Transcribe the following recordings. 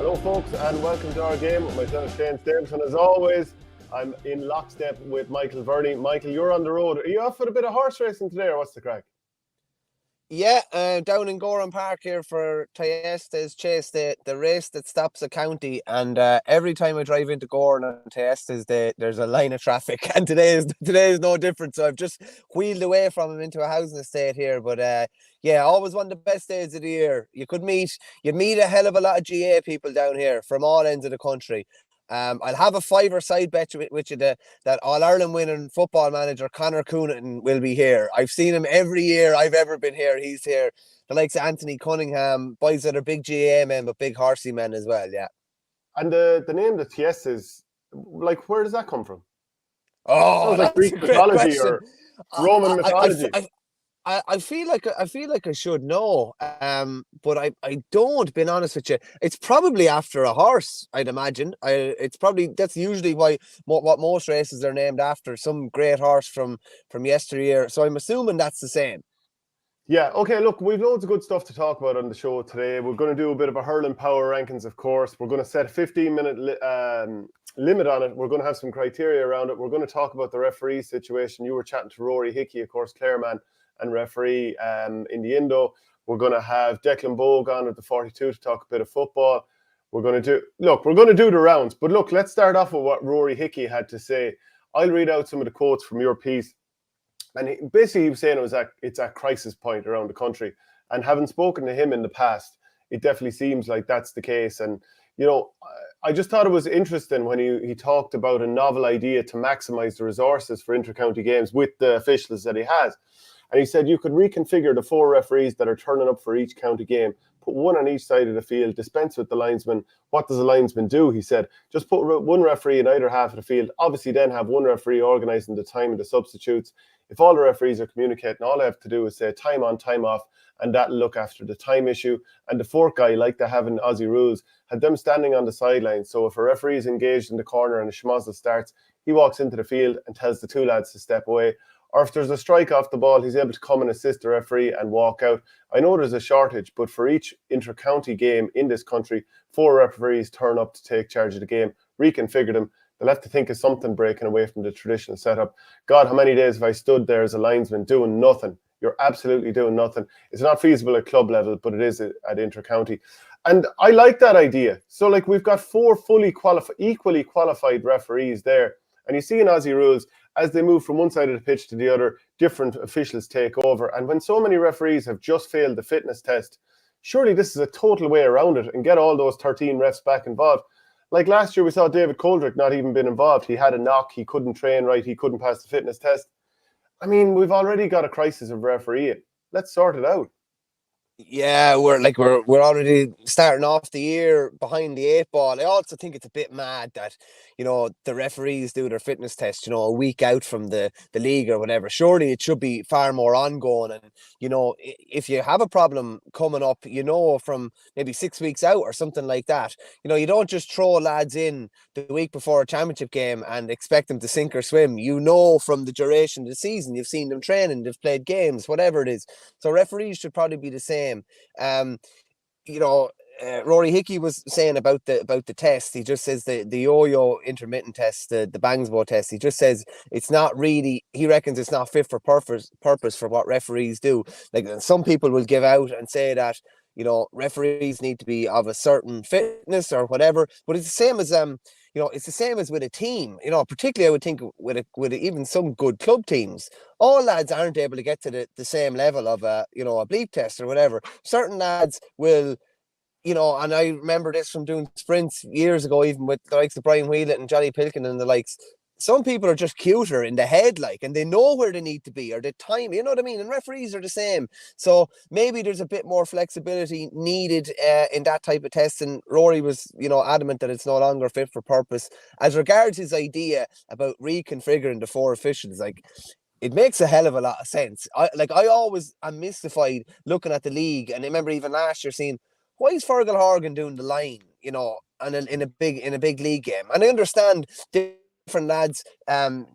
Hello folks and welcome to our game with myself, Shane Stapleton. As always, I'm in lockstep with Michael Verney. Michael, you're on the road. Are you off with a bit of horse racing today or what's the crack? Yeah, down in Goran Park here for Tayesta's Chase, the race that stops a county. And every time I drive into Goran and Tayesta's, there's a line of traffic. And today is no different. So I've just wheeled away from him into a housing estate here. But yeah, always one of the best days of the year. You'd meet a hell of a lot of GA people down here from all ends of the country. I'll have a five-side bet with you that All-Ireland winning football manager Conor Coonan will be here. I've seen him every year I've ever been here. He's here. The likes of Anthony Cunningham, boys that are big GA men, but big horsey men as well, yeah. And the name the TS is, like, where does that come from? Oh, sounds like Greek mythology or Roman mythology. I feel like I should know, but I don't. Being honest with you, it's probably after a horse. I'd imagine. That's usually what most races are named after, some great horse from yesteryear. So I'm assuming that's the same. Yeah. Okay. Look, we've loads of good stuff to talk about on the show today. We're going to do a bit of a hurling power rankings, of course. We're going to set a 15-minute limit on it. We're going to have some criteria around it. We're going to talk about the referee situation. You were chatting to Rory Hickey, of course, Clareman and referee in the Indo. We're going to have Declan Bogue on at the 42 to talk a bit of football. We're going to do the rounds. But look, let's start off with what Rory Hickey had to say. I'll read out some of the quotes from your piece. And he was saying it's at crisis point around the country. And having spoken to him in the past, it definitely seems like that's the case. And, you know, I just thought it was interesting when he talked about a novel idea to maximise the resources for inter-county games with the officials that he has. And he said you could reconfigure the 4 referees that are turning up for each county game, put one on each side of the field, dispense with the linesman. What does the linesman do? He said, just put one referee in either half of the field, obviously then have one referee organising the time of the substitutes. If all the referees are communicating, all I have to do is say time on, time off, and that'll look after the time issue. And the 4th guy, like they have in Aussie rules, had them standing on the sidelines. So if a referee is engaged in the corner and a schmozzle starts, he walks into the field and tells the 2 lads to step away. Or if there's a strike off the ball, he's able to come and assist the referee and walk out. I know there's a shortage, but for each inter-county game in this country, 4 referees turn up to take charge of the game, reconfigure them. They'll have to think of something breaking away from the traditional setup. God, how many days have I stood there as a linesman doing nothing? You're absolutely doing nothing. It's not feasible at club level, but it is at inter-county. And I like that idea. So, like, we've got 4 equally qualified referees there. And you see in Aussie rules, as they move from one side of the pitch to the other, different officials take over. And when so many referees have just failed the fitness test, surely this is a total way around it and get all those 13 refs back involved. Like last year, we saw David Coldrick not even been involved. He had a knock. He couldn't train right. He couldn't pass the fitness test. I mean, we've already got a crisis of refereeing. Let's sort it out. Yeah, we're already starting off the year behind the 8 ball. I also think it's a bit mad that, you know, the referees do their fitness test, you know, a week out from the league or whatever. Surely it should be far more ongoing. And, you know, if you have a problem coming up, you know, from maybe 6 weeks out or something like that, you know, you don't just throw lads in the week before a championship game and expect them to sink or swim. You know, from the duration of the season, you've seen them training, they've played games, whatever it is. So referees should probably be the same. You know, Rory Hickey was saying about the test. He just says the yo-yo intermittent test, the Bangsbo test. He just says it's not really. He reckons it's not fit for purpose for what referees do. Like, some people will give out and say that, you know, referees need to be of a certain fitness or whatever. But it's the same as you know, it's the same as with a team. You know, particularly I would think with even some good club teams, all lads aren't able to get to the same level of a bleep test or whatever. Certain lads will, you know, and I remember this from doing sprints years ago, even with the likes of Brian Wheelan and Johnny Pilkin and the likes. Some people are just cuter in the head, like, and they know where they need to be or the time, you know what I mean? And referees are the same. So maybe there's a bit more flexibility needed in that type of test. And Rory was, you know, adamant that it's no longer fit for purpose. As regards his idea about reconfiguring the 4 officials, like, it makes a hell of a lot of sense. I always am mystified looking at the league, and I remember even last year seeing, why is Fergal Horgan doing the line, you know, and in a big league game? And I understand different lads and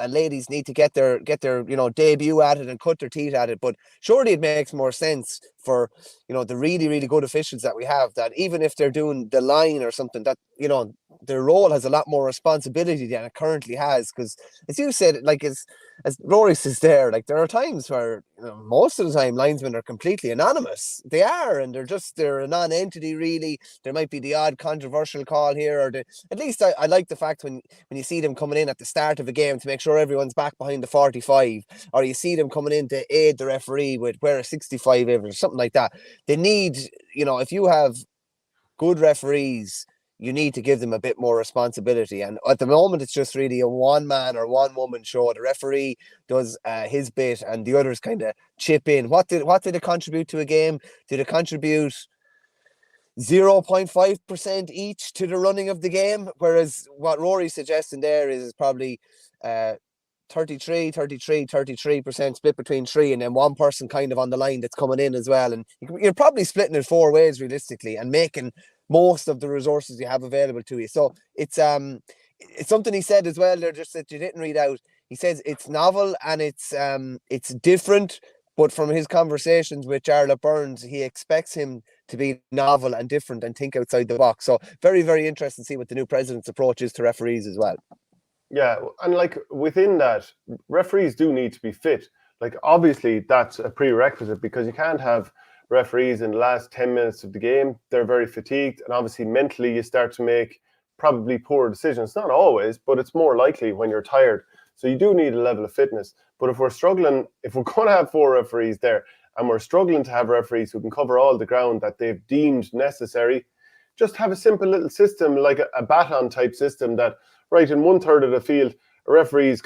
ladies need to get their debut at it and cut their teeth at it. But surely it makes more sense for the really, really good officials that we have, that even if they're doing the line or something, that their role has a lot more responsibility than it currently has. Because as you said, like as Rory says there, like there are times where most of the time linesmen are completely anonymous. They are, and they're a non-entity really. There might be the odd controversial call here, or at least I like the fact when you see them coming in at the start of a game to make sure everyone's back behind the 45, or you see them coming in to aid the referee with wear a 65 or something like that. They need, if you have good referees, you need to give them a bit more responsibility. And at the moment, it's just really a one man or one woman show. The referee does his bit, and the others kind of chip in. What did it contribute to a game? Did it contribute 0.5% each to the running of the game? Whereas what Rory's suggesting there is probably 33% split between three, and then one person kind of on the line that's coming in as well. And you're probably splitting it 4 ways realistically and making most of the resources you have available to you. So it's something he said as well there, just that you didn't read out. He says it's novel and it's different, but from his conversations with Charlotte Burns, he expects him to be novel and different and think outside the box. So very, very interesting to see what the new president's approach is to referees as well. Yeah, and like within that, referees do need to be fit. Like obviously that's a prerequisite, because you can't have referees in the last 10 minutes of the game. They're very fatigued, and obviously mentally you start to make probably poor decisions. Not always, but it's more likely when you're tired. So you do need a level of fitness. But if we're going to have 4 referees there, and we're struggling to have referees who can cover all the ground that they've deemed necessary, just have a simple little system like a baton type system that, right, in 1/3 of the field, a referee's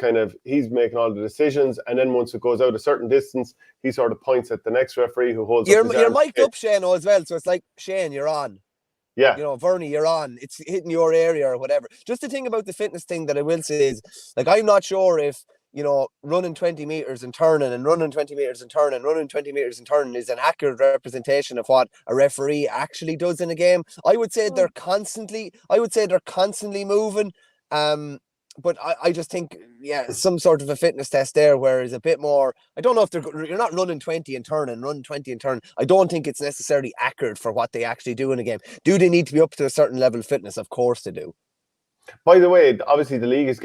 he's making all the decisions, and then once it goes out a certain distance, he sort of points at the next referee who holds up his arm. You're mic'd up, Shane, as well, so it's like, Shane, you're on. Yeah. Verney, you're on. It's hitting your area or whatever. Just the thing about the fitness thing that I will say is, like, I'm not sure if, running 20 meters and turning and running 20 meters and turning, running 20 meters and turning is an accurate representation of what a referee actually does in a game. I would say they're constantly moving. But I just think, some sort of a fitness test there where is a bit more. I don't know if you're not running 20 and turning, running 20 and turning. I don't think it's necessarily accurate for what they actually do in a game. Do they need to be up to a certain level of fitness? Of course they do. By the way, obviously the league is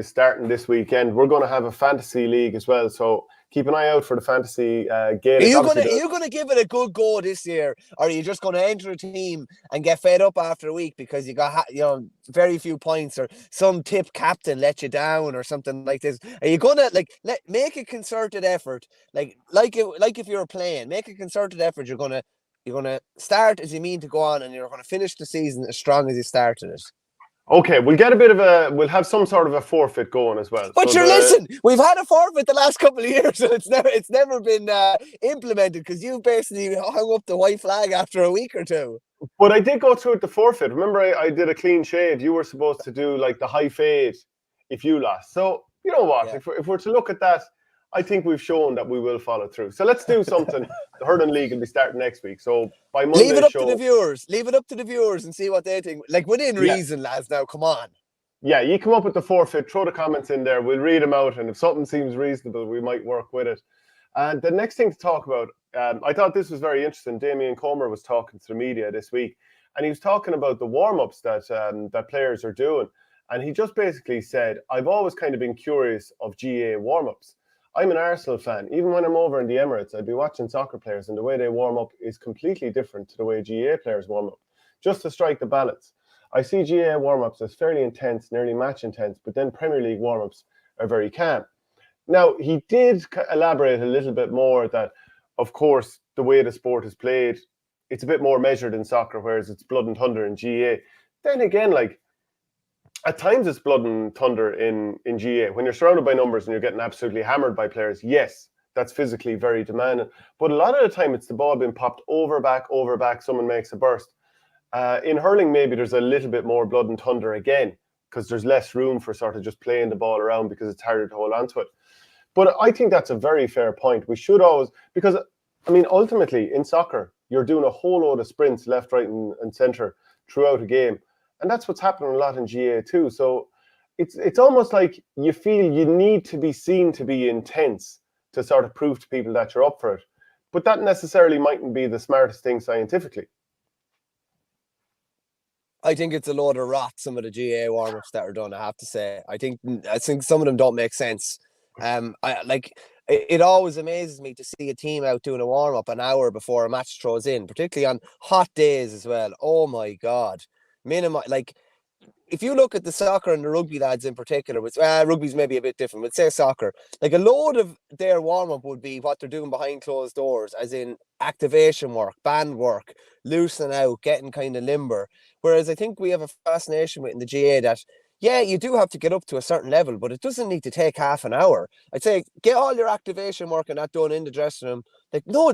starting this weekend. We're going to have a fantasy league as well, so keep an eye out for the fantasy game. Are you going to give it a good go this year, or are you just going to enter a team and get fed up after a week because you got very few points, or some tip captain let you down or something like this? Are you going to make a concerted effort, like if you're playing, make a concerted effort? You're going to start as you mean to go on, and you're going to finish the season as strong as you started it. Okay, we'll have some sort of a forfeit going as well. But listen, we've had a forfeit the last couple of years, and it's never been implemented because you basically hung up the white flag after a week or two. But I did go through the forfeit. Remember, I did a clean shave. You were supposed to do like the high fade if you lost. So you know what? Yeah. If we're to look at that, I think we've shown that we will follow through. So let's do something. The Hurling League will be starting next week. So by Monday, leave it up to the viewers and see what they think. Like within reason, lads. Now, come on. Yeah, you come up with the forfeit. Throw the comments in there. We'll read them out, and if something seems reasonable, we might work with it. And the next thing to talk about, I thought this was very interesting. Damien Comer was talking to the media this week, and he was talking about the warm-ups that players are doing. And he just basically said, I've always kind of been curious of GA warm-ups. I'm an Arsenal fan. Even when I'm over in the Emirates, I'd be watching soccer players, and the way they warm up is completely different to the way GA players warm up, just to strike the balance. I see GA warm-ups as fairly intense, nearly match intense, but then Premier League warm-ups are very calm. Now, he did elaborate a little bit more that, of course, the way the sport is played, it's a bit more measured in soccer, whereas it's blood and thunder in GA. Then again, at times it's blood and thunder in GA. When you're surrounded by numbers and you're getting absolutely hammered by players, yes, that's physically very demanding. But a lot of the time it's the ball being popped over, back, someone makes a burst. In hurling, maybe there's a little bit more blood and thunder again, because there's less room for sort of just playing the ball around because it's harder to hold on to it. But I think that's a very fair point. We should always, because, ultimately in soccer, you're doing a whole load of sprints left, right, and centre throughout a game. And that's what's happening a lot in GA too. So it's almost like you feel you need to be seen to be intense to sort of prove to people that you're up for it. But that necessarily mightn't be the smartest thing scientifically. I think it's a load of rot, some of the GA warm-ups that are done, I have to say. I think some of them don't make sense. It always amazes me to see a team out doing a warm-up an hour before a match throws in, particularly on hot days as well. Oh my God. If you look at the soccer and the rugby lads in particular, which rugby's maybe a bit different, but say soccer, like a load of their warm-up would be what they're doing behind closed doors, as in activation work, band work, loosening out, getting kind of limber. Whereas I think we have a fascination with in the GA that, yeah, you do have to get up to a certain level, but it doesn't need to take half an hour. I'd say get all your activation work and that done in the dressing room. No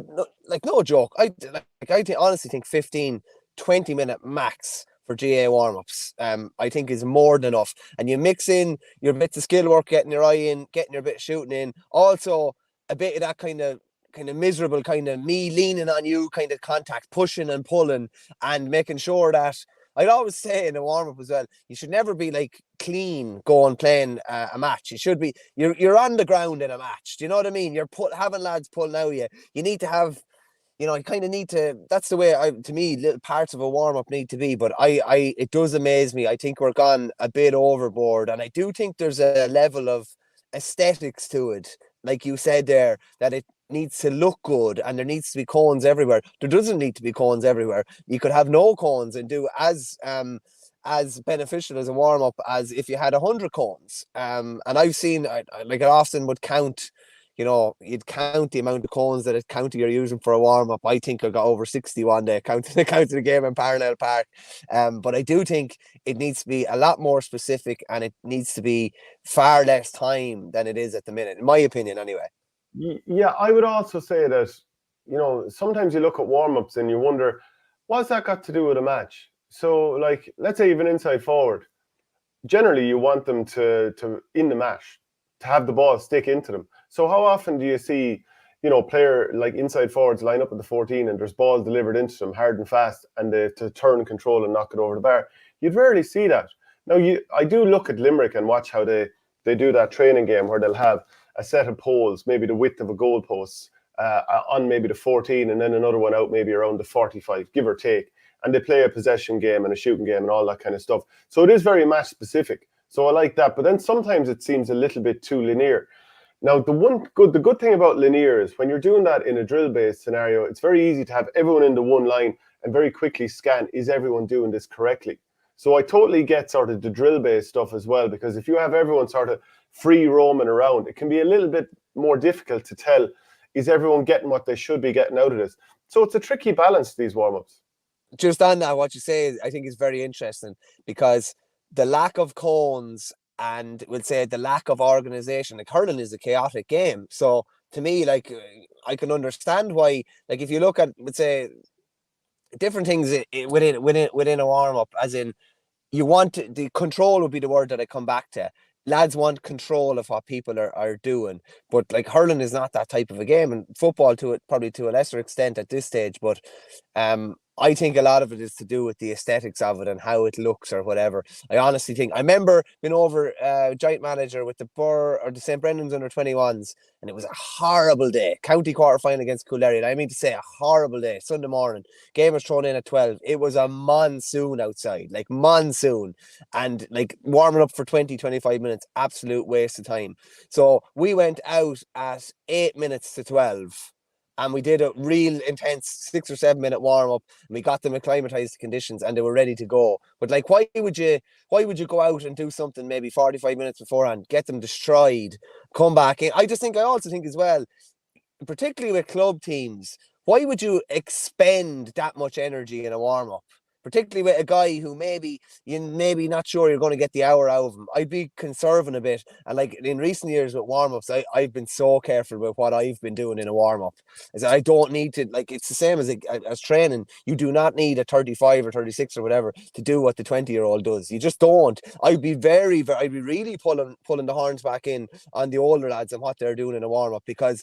joke. Honestly think 15, 20-minute max for GA warm-ups, I think is more than enough. And you mix in your bits of skill work, getting your eye in, getting your bit of shooting in, also a bit of that kind of miserable kind of me leaning on you kind of contact, pushing and pulling, and making sure that I'd always say in a warm-up as well, you should never be like clean going playing a match. You should be, you're on the ground in a match. Do you know what I mean? You're having lads pulling out you. You need to have, you kind of need to, that's the way to me, little parts of a warm-up need to be. But it does amaze me. I think we're gone a bit overboard. And I do think there's a level of aesthetics to it. Like you said there, that it needs to look good and there needs to be cones everywhere. There doesn't need to be cones everywhere. You could have no cones and do as beneficial as a warm-up as if you had 100 cones. And I've seen, I often would count, you'd count the amount of cones that a county you're using for a warm-up. I think I got over 60 one day, counting the game in Parnell Park. But I do think it needs to be a lot more specific and it needs to be far less time than it is at the minute, in my opinion anyway. Yeah, I would also say that, sometimes you look at warm-ups and you wonder, what's that got to do with a match? So, like, let's say even inside forward, generally you want them to in the match, to have the ball stick into them. So how often do you see, player like inside forwards line up at the 14 and there's ball delivered into them hard and fast and they to turn control and knock it over the bar? You'd rarely see that. Now, I do look at Limerick and watch how they do that training game where they'll have a set of poles, maybe the width of a goalpost, on maybe the 14 and then another one out maybe around the 45, give or take. And they play a possession game and a shooting game and all that kind of stuff. So it is very match specific. So I like that. But then sometimes it seems a little bit too linear. Now, the good thing about linear is when you're doing that in a drill-based scenario, it's very easy to have everyone in the one line and very quickly scan, is everyone doing this correctly? So I totally get sort of the drill-based stuff as well, because if you have everyone sort of free roaming around, it can be a little bit more difficult to tell, is everyone getting what they should be getting out of this? So it's a tricky balance, these warm-ups. Just on that, what you say, I think is very interesting, because the lack of cones and we'll say the lack of organization, like hurling is a chaotic game. So to me, like, I can understand why, like, if you look at, let's say, different things within a warm-up, as in you want the control would be the word that I come back to. Lads want control of what people are doing, but like hurling is not that type of a game, and football probably to a lesser extent at this stage. But I think a lot of it is to do with the aesthetics of it and how it looks or whatever. I honestly think, I remember being over Giant Manager with the Burr or the St. Brendan's under 21s, and it was a horrible day. County quarter-final against Coolerian. I mean to say a horrible day. Sunday morning. Game was thrown in at 12. It was a monsoon outside. Like monsoon. And like warming up for 20, 25 minutes. Absolute waste of time. So we went out at 8 minutes to 12. And we did a real intense 6 or 7 minute warm up, and we got them acclimatized to conditions, and they were ready to go. But like, why would you go out and do something maybe 45 minutes beforehand, get them destroyed, come back in? I also think as well, particularly with club teams, why would you expend that much energy in a warm up? Particularly with a guy who you're maybe not sure you're going to get the hour out of him. I'd be conserving a bit. And like in recent years with warm-ups, I've been so careful with what I've been doing in a warm-up. I don't need to, like, it's the same as training. You do not need a 35 or 36 or whatever to do what the 20-year-old does. You just don't. I'd be really pulling the horns back in on the older lads and what they're doing in a warm-up, because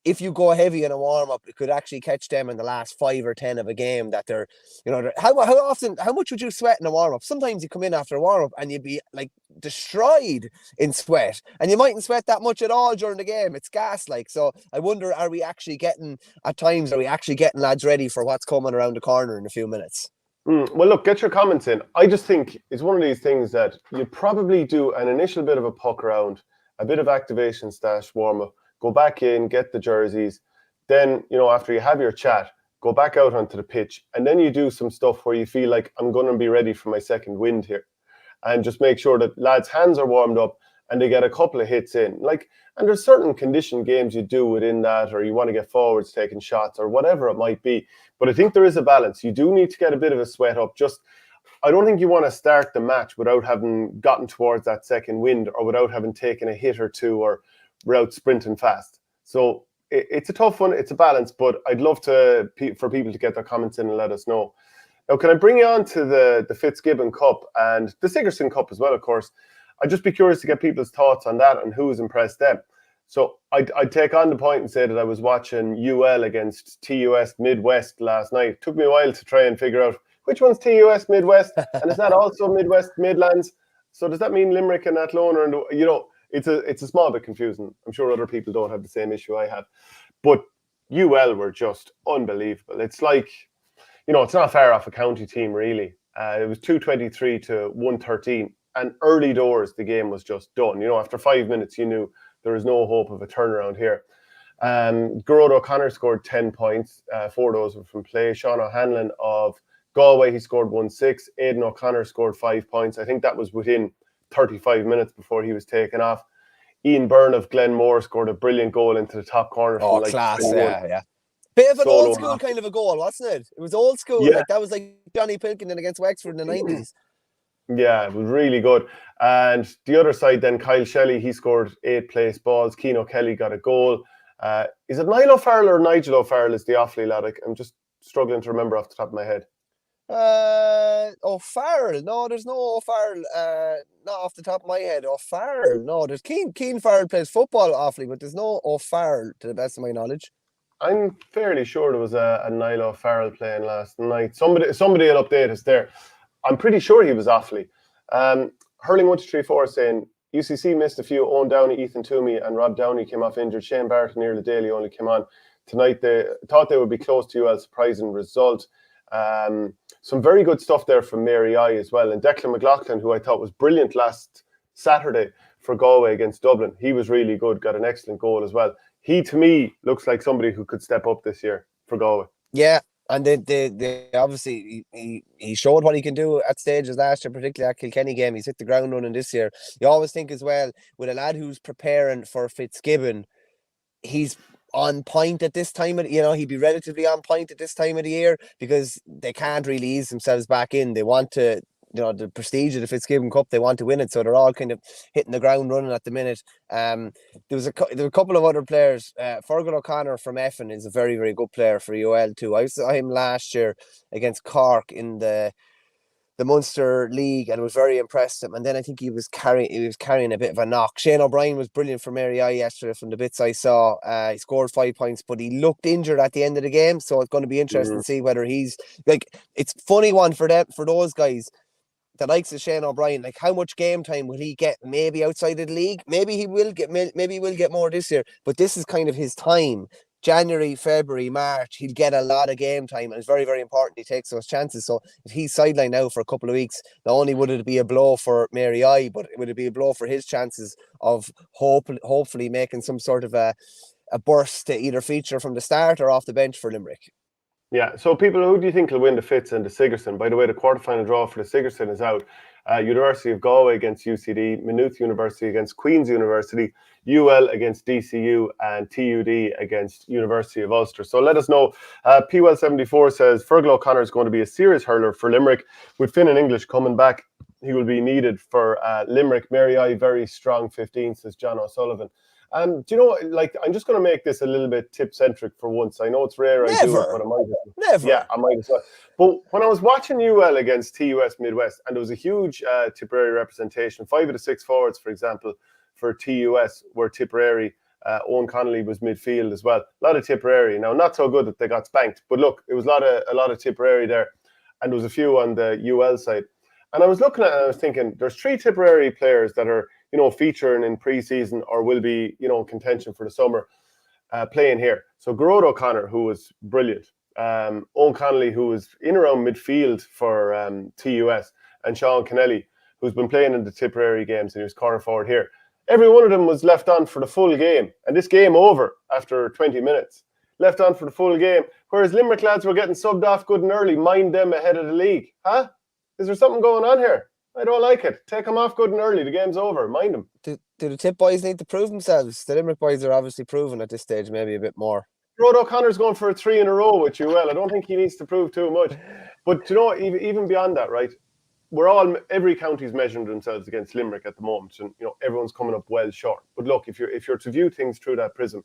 if you go heavy in a warm-up, it could actually catch them in the last 5 or 10 of a game that they're, how much would you sweat in a warm-up? Sometimes you come in after a warm-up and you'd be like destroyed in sweat, and you mightn't sweat that much at all during the game. It's gas-like. So I wonder, are we actually getting lads ready for what's coming around the corner in a few minutes? Well, look, get your comments in. I just think it's one of these things that you probably do an initial bit of a puck around, a bit of activation stash warm-up, go back in, get the jerseys. Then, after you have your chat, go back out onto the pitch. And then you do some stuff where you feel like, I'm going to be ready for my second wind here. And just make sure that lads' hands are warmed up and they get a couple of hits in. And there's certain conditioned games you do within that, or you want to get forwards taking shots or whatever it might be. But I think there is a balance. You do need to get a bit of a sweat up. I don't think you want to start the match without having gotten towards that second wind, or without having taken a hit or two, or without sprinting fast. So it's a tough one. It's a balance, but I'd love for people to get their comments in and let us know. Now, can I bring you on to the Fitzgibbon Cup and the Sigerson Cup as well, of course? I'd just be curious to get people's thoughts on that and who's impressed them. So I'd take on the point and say that I was watching UL against TUS Midwest last night. It took me a while to try and figure out which one's TUS Midwest, and is that also Midwest Midlands? So does that mean Limerick and Athlone? Or it's a small bit confusing. I'm sure other people don't have the same issue I have. But UL were just unbelievable. It's like, it's not far off a county team, really. It was 223 to 113. And early doors, the game was just done. After 5 minutes, you knew there was no hope of a turnaround here. Gerard O'Connor scored 10 points. 4 of those were from play. Sean O'Hanlon of Galway, he scored 1-6. Aidan O'Connor scored 5 points. I think that was within 35 minutes before he was taken off. Ian Byrne of Glenmore scored a brilliant goal into the top corner. Class, 21. Yeah. Bit of an old school kind of a goal, wasn't it? It was old school. Yeah. That was like Johnny Pilkington against Wexford in the 90s. Yeah, it was really good. And the other side then, Kyle Shelley, he scored 8 place balls. Keane Kelly got a goal. Is it Niall O'Farrell or Nigel O'Farrell is the Offaly lad? I'm just struggling to remember off the top of my head. O'Farrell. No, there's no O'Farrell. Not off the top of my head. O'Farrell. No, there's Keane Farrell plays football awfully, but there's no O'Farrell to the best of my knowledge. I'm fairly sure there was a Niall O'Farrell playing last night. Somebody will update us there. I'm pretty sure he was Offaly. Hurling 1234 saying UCC missed a few. Owen Downey, Ethan Toomey, and Rob Downey came off injured. Shane Barrett and Neil Daly only came on tonight. They thought they would be close to UL. Surprising result. Some very good stuff there from Mary I as well. And Declan McLaughlin, who I thought was brilliant last Saturday for Galway against Dublin. He was really good, got an excellent goal as well. He, to me, looks like somebody who could step up this year for Galway. Yeah, and they obviously, he showed what he can do at stages last year, particularly at Kilkenny game. He's hit the ground running this year. You always think as well, with a lad who's preparing for Fitzgibbon, he's on point at this time he'd be relatively on point at this time of the year, because they can't really ease themselves back in. They want to, the prestige of the Fitzgibbon Cup, they want to win it, so they're all kind of hitting the ground running at the minute. There were a couple of other players. Fergal O'Connor from Effin is a very, very good player for UL too. I saw him last year against Cork in the Munster League and was very impressed with him. And then I think he was carrying a bit of a knock. Shane O'Brien was brilliant for Mary I yesterday from the bits I saw. He scored 5 points, but he looked injured at the end of the game. So it's going to be interesting to see whether he's it's a funny one for those guys. The likes of Shane O'Brien, how much game time will he get? Maybe outside of the league, maybe he will get more this year. But this is kind of his time. January, February, March, he'll get a lot of game time, and it's very, very important he takes those chances. So if he's sidelined now for a couple of weeks, not only would it be a blow for Mary I, but it would be a blow for his chances of hopefully making some sort of a burst to either feature from the start or off the bench for Limerick. Yeah, so people, who do you think will win the Fitz and the Sigerson? By the way, the quarterfinal draw for the Sigerson is out. University of Galway against UCD, Maynooth University against Queen's University, UL against DCU, and TUD against University of Ulster. So let us know. PWell74 says Fergal O'Connor is going to be a serious hurler for Limerick. With Finn and English coming back, he will be needed for Limerick. Mary I, very strong 15, says John O'Sullivan. Do you know, I'm just going to make this a little bit tip-centric for once. I know it's rare I do it, but I might as well. Never. Yeah, I might as well. But when I was watching UL against TUS Midwest, and there was a huge Tipperary representation, 5 of the 6 forwards, for example, for TUS were Tipperary, Owen Connolly was midfield as well. A lot of Tipperary. Now, not so good that they got spanked, but look, it was a lot of Tipperary there, and there was a few on the UL side. And I was looking at it and I was thinking, there's 3 Tipperary players that are, featuring in pre-season or will be, in contention for the summer, playing here. So Garrod O'Connor, who was brilliant. Owen Connolly, who was in around midfield for TUS, and Sean Kennelly, who's been playing in the Tipperary games and he was corner forward here. Every one of them was left on for the full game. And this game over after 20 minutes. Left on for the full game. Whereas Limerick lads were getting subbed off good and early. Mind them ahead of the league. Huh? Is there something going on here? I don't like it. Take them off good and early. The game's over. Mind them. Do the Tip boys need to prove themselves? The Limerick boys are obviously proven at this stage, maybe a bit more. Rod O'Connor's going for a 3 in a row with UL. I don't think he needs to prove too much. But, even beyond that, right? Every county's measuring themselves against Limerick at the moment. And, everyone's coming up well short. But look, if you're to view things through that prism,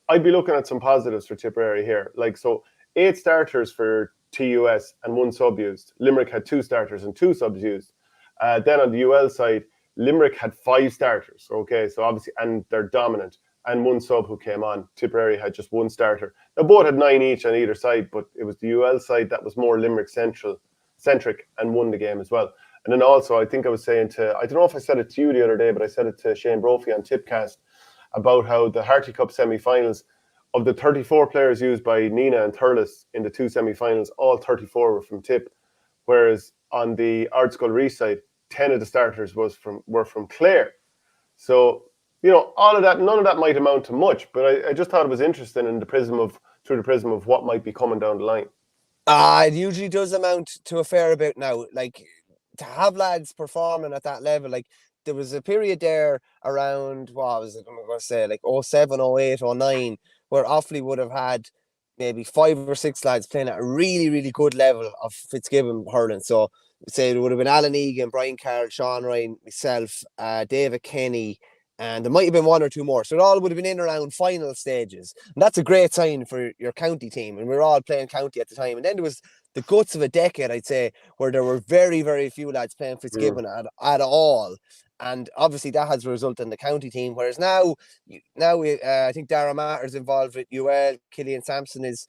I'd be looking at some positives for Tipperary here. 8 starters for TUS and 1 sub used. Limerick had 2 starters and 2 subs used. Then on the UL side, Limerick had 5 starters. Okay, so obviously, and they're dominant. And 1 sub who came on. Tipperary had just 1 starter. Now, both had 9 each on either side, but it was the UL side that was more Limerick-centric and won the game as well. And then also, I think I was saying I don't know if I said it to you the other day, but I said it to Shane Brophy on Tipcast about how the Harty Cup semi-finals, of the 34 players used by Nina and Thurles in the 2 semi-finals, all 34 were from Tip. Whereas on the Ardscoil Reese side, 10 of the starters were from Clare. So, all of that, none of that might amount to much, but I just thought it was interesting through the prism of what might be coming down the line. It usually does amount to a fair bit now. To have lads performing at that level, there was a period there around, what was it, I'm going to say, 07, 08, 09, where Offaly would have had maybe 5 or 6 lads playing at a really, really good level of Fitzgibbon hurling. So, say it would have been Alan Egan, Brian Carroll, Sean Ryan, myself, David Kenny, and there might have been 1 or 2 more. So it all would have been in around final stages. And that's a great sign for your county team. And we were all playing county at the time. And then there was the guts of a decade, I'd say, where there were very, very few lads playing Fitzgibbon at all. And obviously that has resulted in the county team. Whereas now I think Dara Matter's involved with UL. Killian Sampson has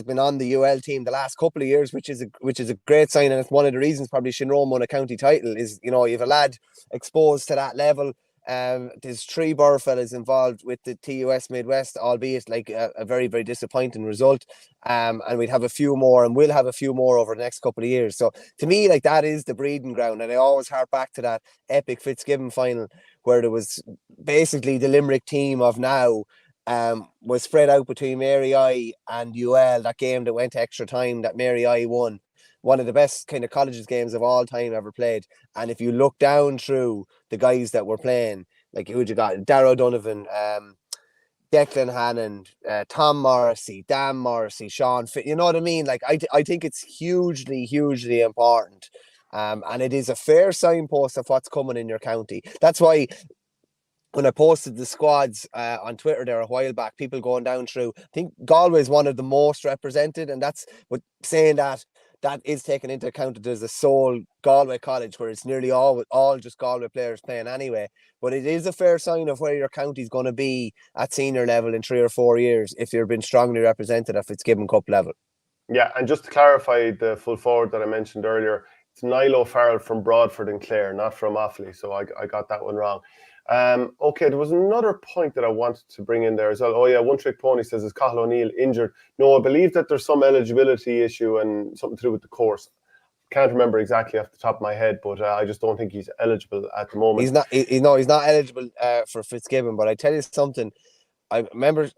been on the UL team the last couple of years, which is a great sign. And it's one of the reasons probably Shinrome won a county title is, you have a lad exposed to that level. There's 3 Borough fellas involved with the TUS Midwest, albeit a very, very disappointing result. And we'd have a few more, and we'll have a few more over the next couple of years. So to me, that is the breeding ground. And I always hark back to that epic Fitzgibbon final where there was basically the Limerick team of now was spread out between Mary I and UL. That game that went to extra time that Mary I won. One of the best kind of colleges games of all time ever played. And if you look down through the guys that were playing, who'd you got? Darragh O'Donovan, Declan Hannon, Tom Morrissey, Dan Morrissey, Sean Fitt, you know what I mean? I think it's hugely, hugely important. And it is a fair signpost of what's coming in your county. That's why when I posted the squads on Twitter there a while back, people going down through, I think Galway is one of the most represented. And that's what saying that is taken into account that there's a sole Galway college where it's nearly all just Galway players playing anyway. But it is a fair sign of where your county's going to be at senior level in 3 or 4 years if you've been strongly represented at Fitzgibbon Cup level. Yeah, and just to clarify the full forward that I mentioned earlier, it's Niall O'Farrell from Broadford and Clare, not from Offaly. So I got that one wrong. Okay, there was another point that I wanted to bring in there as well. Oh yeah, One Trick Pony says, is Cathal O'Neill injured? No, I believe that there's some eligibility issue and something to do with the course. Can't remember exactly off the top of my head, but I just don't think he's eligible at the moment. He's not eligible for Fitzgibbon, but I tell you something. I remember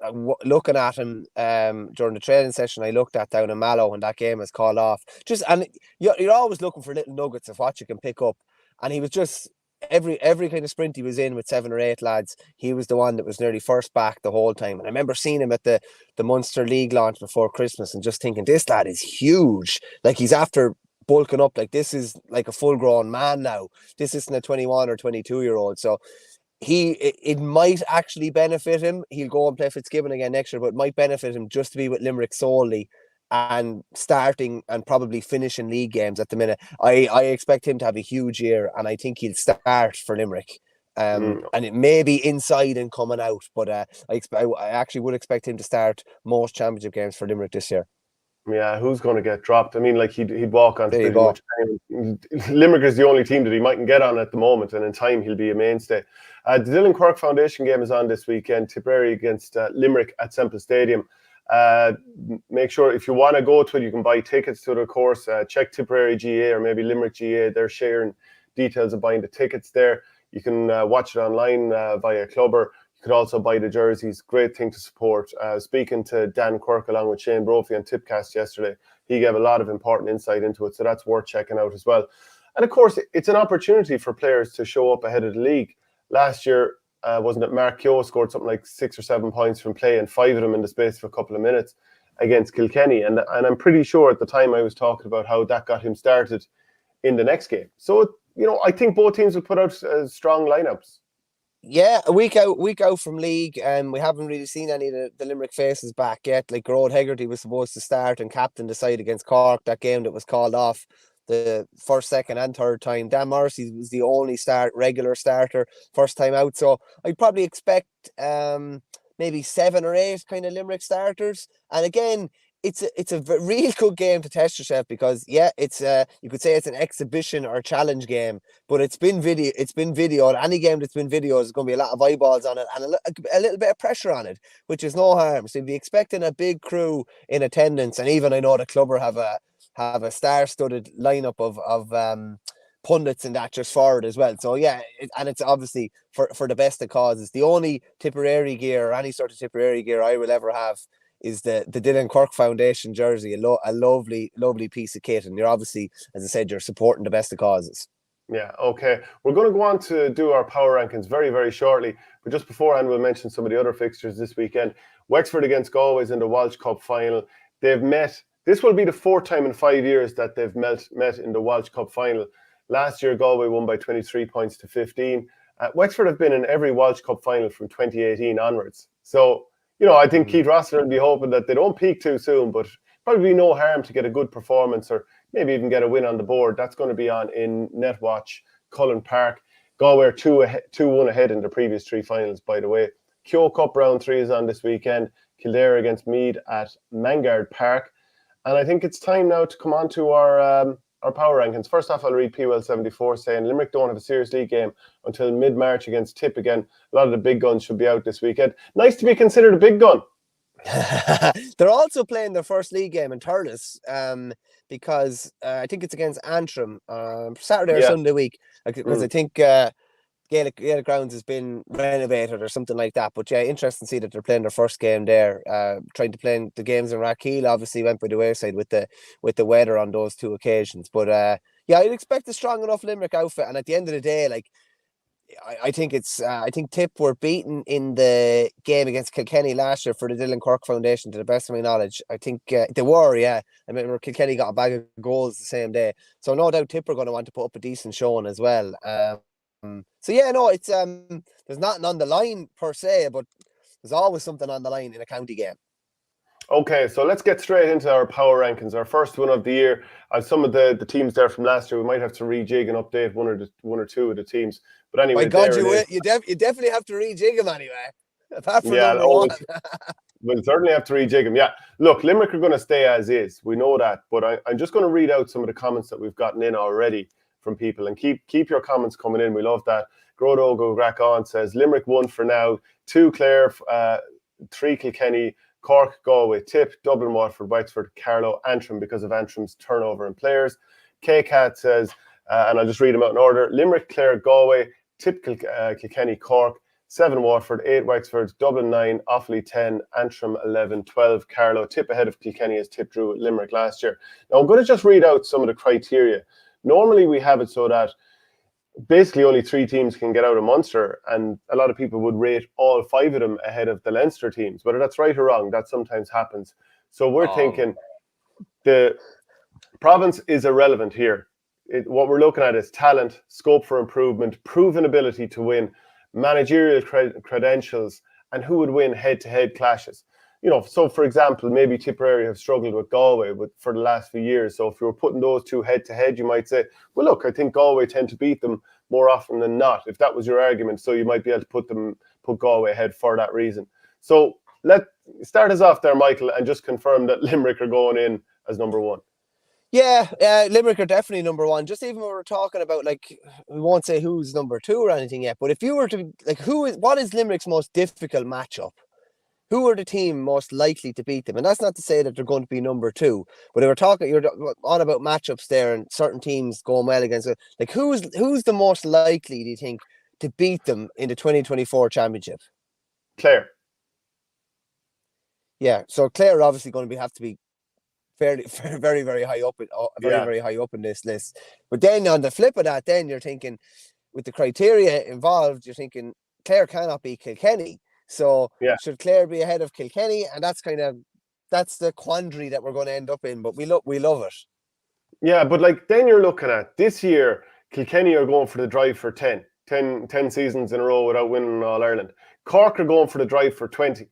looking at him during the training session I looked at down in Mallow when that game was called off. And you're always looking for little nuggets of what you can pick up. And he was just every kind of sprint he was in with 7 or 8 lads, he was the one that was nearly first back the whole time. And I remember seeing him at the Munster League launch before Christmas and just thinking, this lad is huge. He's after bulking up. This is like a full-grown man now. This isn't a 21 or 22-year-old. So it might actually benefit him. He'll go and play Fitzgibbon again next year, but it might benefit him just to be with Limerick solely and starting and probably finishing league games at the minute. I expect him to have a huge year, and I think he'll start for Limerick And it may be inside and coming out, but I actually would expect him to start most championship games for Limerick this year. Yeah, who's going to get dropped? I mean, like he'd walk on There you pretty go. much anyone. Limerick is the only team that he mightn't get on at the moment, and in time he'll be a mainstay. The Dillon Quirke Foundation game is on this weekend. Tipperary against Limerick at Semple Stadium. Make sure if you want to go to it, you can buy tickets to the course. Check Tipperary GA or maybe Limerick GA. They're sharing details of buying the tickets there. You can watch it online via Clubber. You could also buy the jerseys. Great thing to support. Speaking to Dan Quirke along with Shane Brophy on Tipcast yesterday, he gave a lot of important insight into it, so that's worth checking out as well. And of course, it's an opportunity for players to show up ahead of the league. Last year, wasn't it Mark Keogh scored something like 6 or 7 points from play, and 5 of them in the space of a couple of minutes against Kilkenny. And I'm pretty sure at the time I was talking about how that got him started in the next game. So, I think both teams will put out strong lineups. Yeah, a week out from league, and we haven't really seen any of the Limerick faces back yet. Like Gerard Hegarty was supposed to start and captain the side against Cork, that game that was called off the first, second, and third time. Dan Morrissey was the only regular starter first time out. So I'd probably expect maybe 7 or 8 kind of Limerick starters. And again, it's a real good game to test yourself, because it's you could say it's an exhibition or challenge game, but it's been videoed. Any game that's been videoed is going to be a lot of eyeballs on it and a little bit of pressure on it, which is no harm. So you'd be expecting a big crew in attendance, and even I know the Clubber have a star-studded lineup of pundits and that just for it as well. So and it's obviously for the best of causes. The only Tipperary gear or any sort of Tipperary gear I will ever have is the Dillon Quirke Foundation jersey, a lovely piece of kit. And you're obviously, as I said, you're supporting the best of causes. Yeah, okay. We're going to go on to do our power rankings very, very shortly. But just beforehand, we'll mention some of the other fixtures this weekend. Wexford against Galway is in the Walsh Cup final. They've met. This will be the 4th time in 5 years that they've met in the Walsh Cup final. Last year, Galway won by 23 points to 15. Wexford have been in every Walsh Cup final from 2018 onwards. So, I think Keith Rossiter will be hoping that they don't peak too soon, but probably no harm to get a good performance or maybe even get a win on the board. That's going to be on in Netwatch, Cullen Park. Galway are 2-1 ahead in the previous 3 finals, by the way. Keogh Cup round 3 is on this weekend. Kildare against Meath at Mangard Park. And I think it's time now to come on to our power rankings. First off, I'll read PWell74 saying Limerick don't have a serious league game until mid-March against Tip again. A lot of the big guns should be out this weekend. Nice to be considered a big gun. They're also playing their first league game in Thurles, because I think it's against Antrim Saturday or Sunday week, because I think Gaelic Grounds has been renovated or something like that. But interesting to see that they're playing their first game there. Trying to play the games in Rathkeale obviously went by the wayside with the weather on those 2 occasions. But I'd expect a strong enough Limerick outfit. And at the end of the day, like I think I think Tip were beaten in the game against Kilkenny last year for the Dillon Quirke Foundation, to the best of my knowledge. I think they were, I remember Kilkenny got a bag of goals the same day. So no doubt Tip are going to want to put up a decent showing as well. It's there's nothing on the line per se, but there's always something on the line in a county game. Okay, so let's get straight into our power rankings. Our first one of the year. Some of the teams there from last year, we might have to rejig and update one or two of the teams. But anyway, my God, you definitely have to rejig them anyway. Apart from number 1. We'll certainly have to rejig them. Yeah, look, Limerick are going to stay as is. We know that, but I'm just going to read out some of the comments that we've gotten in already from people, and keep your comments coming in. We love that. Grodo Go Rack On says Limerick 1 for now, 2 Clare, 3 Kilkenny, Cork, Galway, Tip, Dublin, Waterford, Wexford, Carlow, Antrim because of Antrim's turnover in players. K-Cat says, and I'll just read them out in order: Limerick, Clare, Galway, Tip, Kilkenny, Cork, 7 Waterford, 8 Wexford, Dublin 9, Offaly 10, Antrim 11, 12 Carlow. Tip ahead of Kilkenny as Tip drew at Limerick last year. Now I'm going to just read out some of the criteria. Normally we have it so that basically only 3 teams can get out of Munster, and a lot of people would rate all 5 of them ahead of the Leinster teams. Whether that's right or wrong, that sometimes happens. So we're thinking the province is irrelevant here. What we're looking at is talent, scope for improvement, proven ability to win, managerial credentials, and who would win head-to-head clashes. So for example, maybe Tipperary have struggled with Galway for the last few years. So if you were putting those 2 head-to-head, you might say, well, look, I think Galway tend to beat them more often than not, if that was your argument. So you might be able to put Galway ahead for that reason. So start us off there, Michael, and just confirm that Limerick are going in as number one. Yeah, Limerick are definitely number one. Just even when we're talking about, like, we won't say who's number two or anything yet, but if you were to, like, what is Limerick's most difficult matchup? Who are the team most likely to beat them? And that's not to say that they're going to be number two, but if we're talking, you're on about matchups there and certain teams going well against it. Like, who's the most likely, do you think, to beat them in the 2024 championship? Clare. Yeah, so Clare are obviously going to have to be very, very high up, very high up in this list. But then on the flip of that, then you're thinking, with the criteria involved, you're thinking Clare cannot beat Kilkenny. So should Clare be ahead of Kilkenny? And that's the quandary that we're going to end up in. But we love it. Yeah, but like then you're looking at this year, Kilkenny are going for the drive for 10 seasons in a row without winning All Ireland. Cork are going for the drive for 20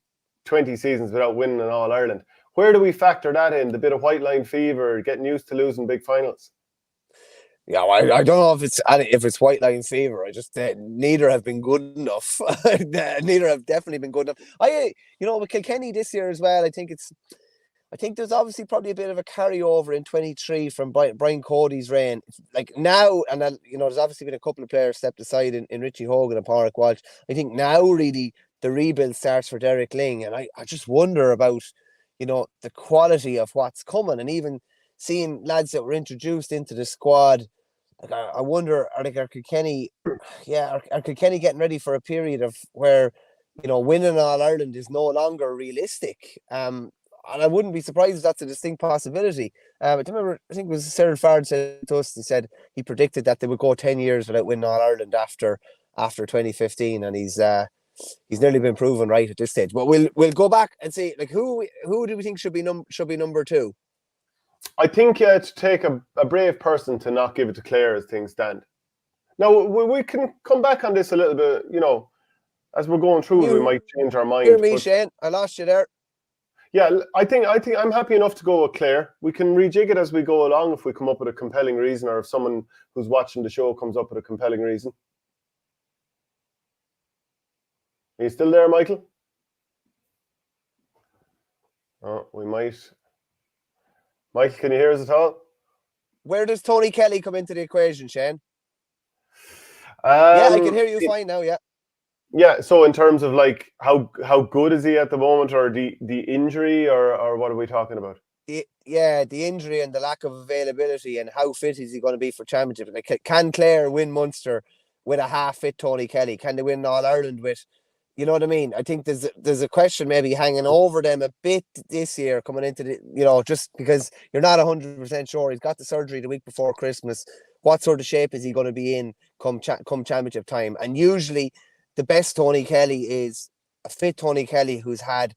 seasons without winning an All Ireland. Where do we factor that in? The bit of white line fever, getting used to losing big finals. Yeah, well, I don't know if it's white line fever. I just neither have been good enough. Neither have definitely been good enough. With Kilkenny this year as well, I think there's obviously probably a bit of a carryover in 23 from Brian Cody's reign. Like now, and then, there's obviously been a couple of players stepped aside in Richie Hogan and Pádraig Walsh. I think now really the rebuild starts for Derek Ling, and I just wonder about, the quality of what's coming, and even seeing lads that were introduced into the squad. Like I wonder, are Kilkenny getting ready for a period of where, winning All Ireland is no longer realistic? And I wouldn't be surprised if that's a distinct possibility. I remember, I think it was Cyril Fard said to us, he said he predicted that they would go 10 years without winning All Ireland after 2015, and he's nearly been proven right at this stage. But we'll go back and see, like, who do we think should be number two? I think to take a brave person to not give it to Clare as things stand. Now, we can come back on this a little bit, as we're going through, we might change our mind. Hear me, Shane? I lost you there. Yeah, I think I'm happy enough to go with Clare. We can rejig it as we go along if we come up with a compelling reason, or if someone who's watching the show comes up with a compelling reason. Are you still there, Michael? Oh, we might. Michael, can you hear us at all? Where does Tony Kelly come into the equation, Shane? I can hear you fine now, yeah. Yeah, so in terms of like how good is he at the moment, or the injury, or what are we talking about? The injury and the lack of availability, and how fit is he going to be for championship? Like, can Clare win Munster with a half-fit Tony Kelly? Can they win All Ireland with, you know what I mean? I think there's a question maybe hanging over them a bit this year coming into the, just because you're not 100% sure. He's got the surgery the week before Christmas. What sort of shape is he going to be in come championship time? And usually the best Tony Kelly is a fit Tony Kelly who's had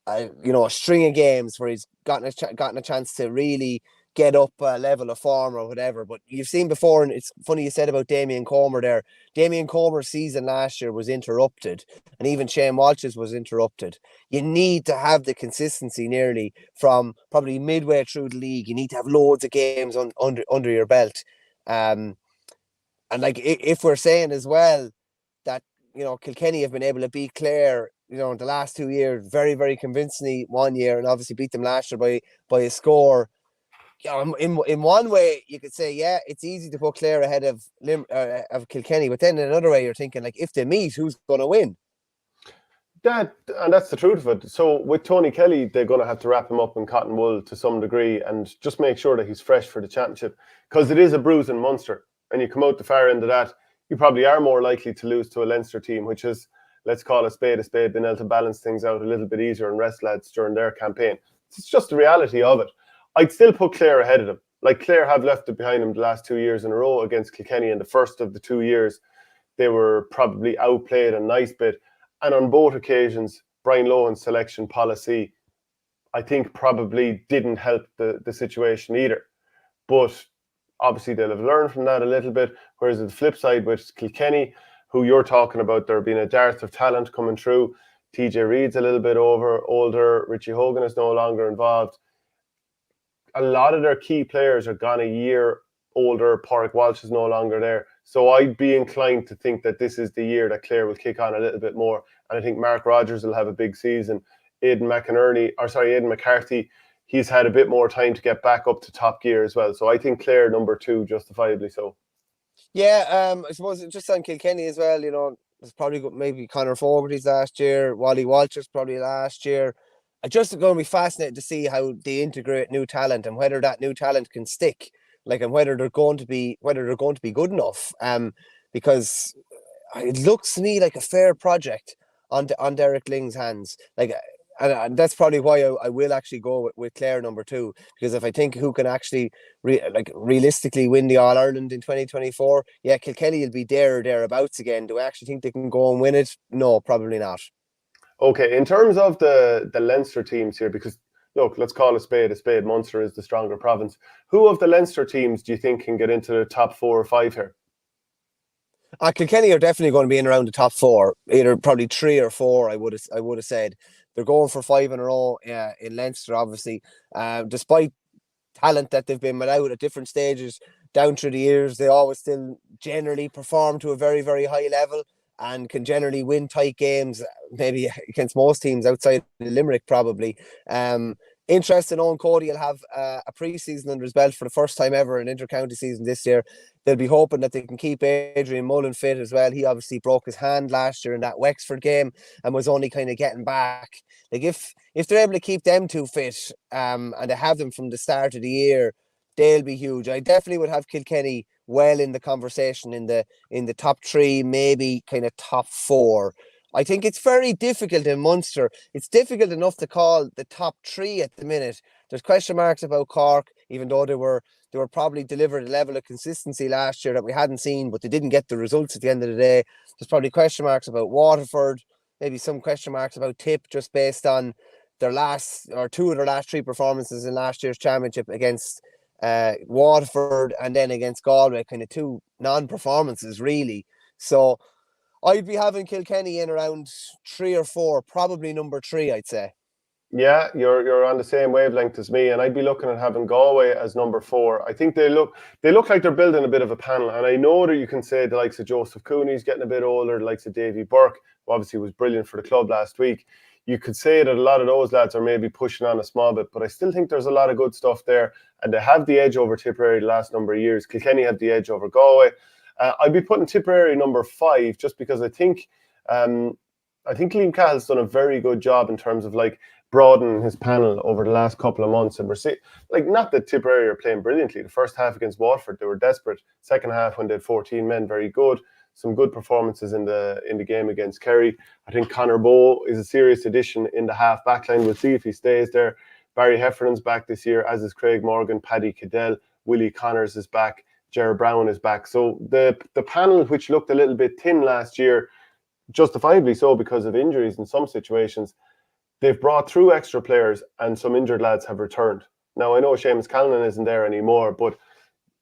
a string of games where he's gotten a chance to really get up a level of form or whatever. But you've seen before, and it's funny you said about Damien Comer there. Damien Comer's season last year was interrupted, and even Shane Walsh's was interrupted. You need to have the consistency nearly from probably midway through the league. You need to have loads of games under your belt. And like, if we're saying as well that, Kilkenny have been able to beat Clare, in the last 2 years, very, very convincingly one year, and obviously beat them last year by a score. In one way, you could say, yeah, it's easy to put Clare ahead of Kilkenny, but then in another way, you're thinking, like, if they meet, who's going to win? And that's the truth of it. So with Tony Kelly, they're going to have to wrap him up in cotton wool to some degree and just make sure that he's fresh for the championship, because it is a bruising Munster, and you come out the far end of that, you probably are more likely to lose to a Leinster team, which is, let's call a spade, been able to balance things out a little bit easier and rest lads during their campaign. It's just the reality of it. I'd still put Clare ahead of them. Like, Clare have left it behind them the last 2 years in a row against Kilkenny. In the first of the 2 years, they were probably outplayed a nice bit. And on both occasions, Brian Lohan's selection policy, I think, probably didn't help the situation either. But obviously, they'll have learned from that a little bit. Whereas the flip side with Kilkenny, who you're talking about, there being a dearth of talent coming through. TJ Reid's a little bit older. Richie Hogan is no longer involved. A lot of their key players are gone a year older. Pádraig Walsh is no longer there. So I'd be inclined to think that this is the year that Clare will kick on a little bit more. And I think Mark Rogers will have a big season. Aidan McCarthy, he's had a bit more time to get back up to top gear as well. So I think Clare number 2, justifiably so. Yeah, I suppose just on Kilkenny as well, it's probably maybe Conor Fogarty's last year, Wally Walsh's probably last year. I just going to be fascinated to see how they integrate new talent and whether that new talent can stick, and whether they're going to be good enough. Because it looks to me like a fair project on Derek Ling's hands. And that's probably why I will actually go with Clare number 2, because if I think who can actually realistically win the All Ireland in 2024, yeah, Kilkenny will be there or thereabouts again. Do I actually think they can go and win it? No, probably not. Okay, in terms of the Leinster teams here, because look, let's call a spade a spade. Munster is the stronger province. Who of the Leinster teams do you think can get into the top 4 or 5 here? Kilkenny are definitely going to be in around the top 4, either probably 3 or 4. I would have said they're going for 5 in a row in Leinster. Obviously, despite talent that they've been without at different stages down through the years, they always still generally perform to a very, very high level and can generally win tight games, maybe against most teams outside of Limerick, probably. Interesting, Owen Cody will have a pre-season under his belt for the first time ever, an inter-county season this year. They'll be hoping that they can keep Adrian Mullen fit as well. He obviously broke his hand last year in that Wexford game and was only kind of getting back. If they're able to keep them 2 fit, and they have them from the start of the year, they'll be huge. I definitely would have Kilkenny well in the conversation in the top 3, maybe kind of top 4. I think it's very difficult in Munster. It's difficult enough to call the top 3 at the minute. There's question marks about Cork, even though they were probably delivered a level of consistency last year that we hadn't seen, but they didn't get the results at the end of the day. There's probably question marks about Waterford, maybe some question marks about Tip, just based on their 2 of their last 3 performances in last year's championship against Waterford and then against Galway, kind of 2 non-performances really. So I'd be having Kilkenny in around 3 or 4, probably number 3, I'd say. Yeah, you're on the same wavelength as me, and I'd be looking at having Galway as number 4. I think they look like they're building a bit of a panel, and I know that you can say the likes of Joseph Cooney's getting a bit older, the likes of Davy Burke, who obviously was brilliant for the club last week. You could say that a lot of those lads are maybe pushing on a small bit, but I still think there's a lot of good stuff there, and they have the edge over Tipperary the last number of years. Kilkenny have the edge over Galway. I'd be putting Tipperary number 5 just because I think Liam Cahill's done a very good job in terms of broadening his panel over the last couple of months, and we're seeing not that Tipperary are playing brilliantly. The first half against Waterford, they were desperate. Second half, when they had 14 men, very good. Some good performances in the game against Kerry. I think Conor Bowe is a serious addition in the half back line. We'll see if he stays there. Barry Heffernan's back this year, as is Craig Morgan, Paddy Cadell, Willie Connors is back, Gerard Brown is back. So the panel, which looked a little bit thin last year, justifiably so because of injuries in some situations, they've brought through extra players and some injured lads have returned. Now, I know Seamus Callanan isn't there anymore, but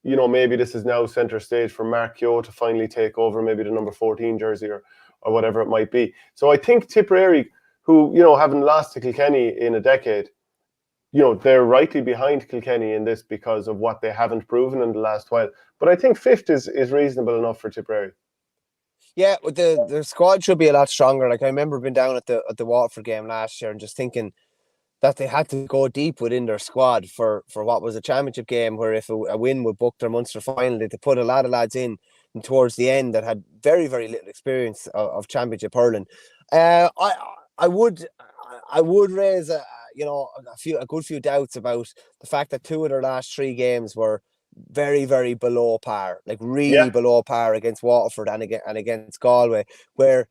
maybe this is now centre stage for Mark Keogh to finally take over maybe the number 14 jersey or whatever it might be. So I think Tipperary, who, haven't lost to Kilkenny in a decade, they're rightly behind Kilkenny in this because of what they haven't proven in the last while. But I think 5th is reasonable enough for Tipperary. Yeah, but the squad should be a lot stronger. I remember being down at the Waterford game last year and just thinking that they had to go deep within their squad for what was a championship game, where if a win would book their Munster final, they put a lot of lads in and towards the end that had very, very little experience of championship hurling. I would raise a good few doubts about the fact that 2 of their last 3 games were very, very below par, really below par against Waterford and against Galway, where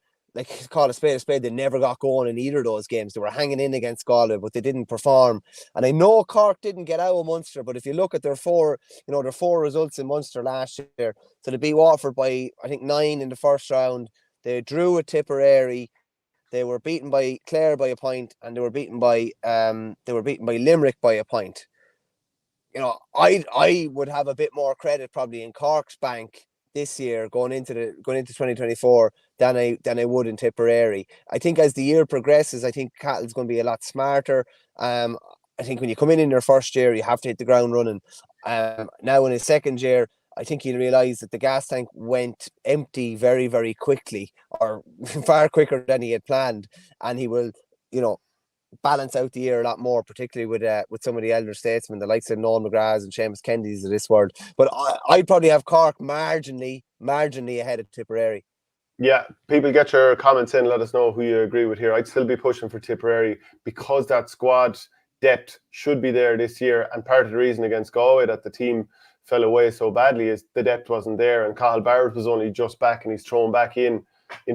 call a spade, they never got going in either of those games. They were hanging in against Galway, but they didn't perform. And I know Cork didn't get out of Munster, but if you look at their 4 results in Munster last year, so they beat Waterford by, I think, 9 in the first round. They drew at Tipperary. They were beaten by Clare by a point, and they were beaten by Limerick by a point. I would have a bit more credit probably in Cork's bank this year going into 2024 than I would in Tipperary. I think as the year progresses, I think Cattle's going to be a lot smarter. I think when you come in your first year, you have to hit the ground running. Now in his second year, I think he'll realise that the gas tank went empty very, very quickly, or far quicker than he had planned, and he will, balance out the year a lot more, particularly with some of the elder statesmen, the likes of Noel McGraths and Seamus Kennedy's of this world. But I'd probably have Cork marginally ahead of Tipperary. Yeah, people get your comments in. Let us know who you agree with here. I'd still be pushing for Tipperary because that squad depth should be there this year. And part of the reason against Galway that the team fell away so badly is the depth wasn't there. And Cathal Barrett was only just back, and he's thrown back in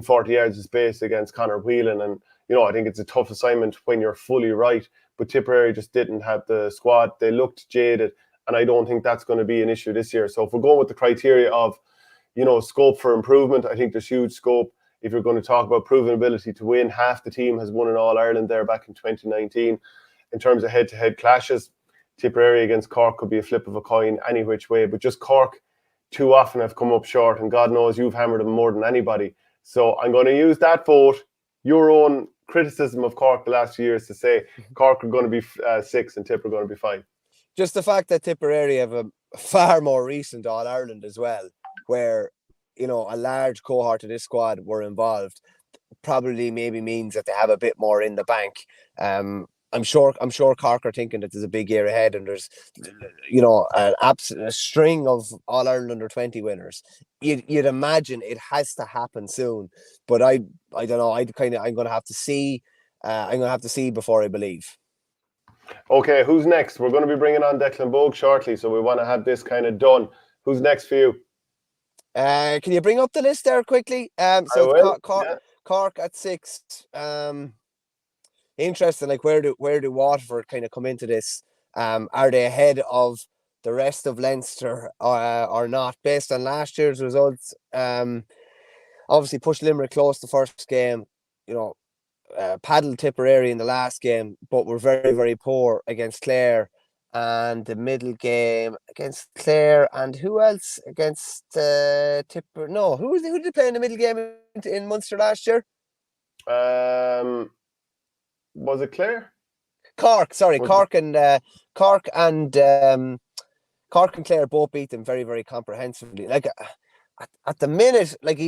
40 yards of space against Conor Whelan. And I think it's a tough assignment when you're fully right. But Tipperary just didn't have the squad. They looked jaded, and I don't think that's going to be an issue this year. So if we're going with the criteria of, scope for improvement, I think there's huge scope. If you're going to talk about proven ability to win, half the team has won in All-Ireland there back in 2019. In terms of head-to-head clashes, Tipperary against Cork could be a flip of a coin any which way. But just Cork too often have come up short, and God knows you've hammered them more than anybody. So I'm going to use that vote, your own criticism of Cork the last few years, to say Cork are going to be 6 and Tip are going to be 5. Just the fact that Tipperary have a far more recent All-Ireland as well, where a large cohort of this squad were involved, probably maybe means that they have a bit more in the bank. I'm sure Cork are thinking that there's a big year ahead, and there's a string of All-Ireland under-20 winners. You'd imagine it has to happen soon, but I don't know. I'm going to have to see. I'm going to have to see before I believe. Okay, who's next? We're going to be bringing on Declan Bogue shortly, so we want to have this kind of done. Who's next for you? Can you bring up the list there quickly? So Cork at 6. Interesting. Like, where do Waterford kind of come into this? Are they ahead of the rest of Leinster or not? Based on last year's results, obviously pushed Limerick close the first game. Paddled Tipperary in the last game, but were very, very poor against Clare. And the middle game against Clare, and who else against Tipper? No, who did they play in the middle game in Munster last year? Was it Clare? Cork, sorry, Cork and Clare both beat them very, very comprehensively. Like at the minute, like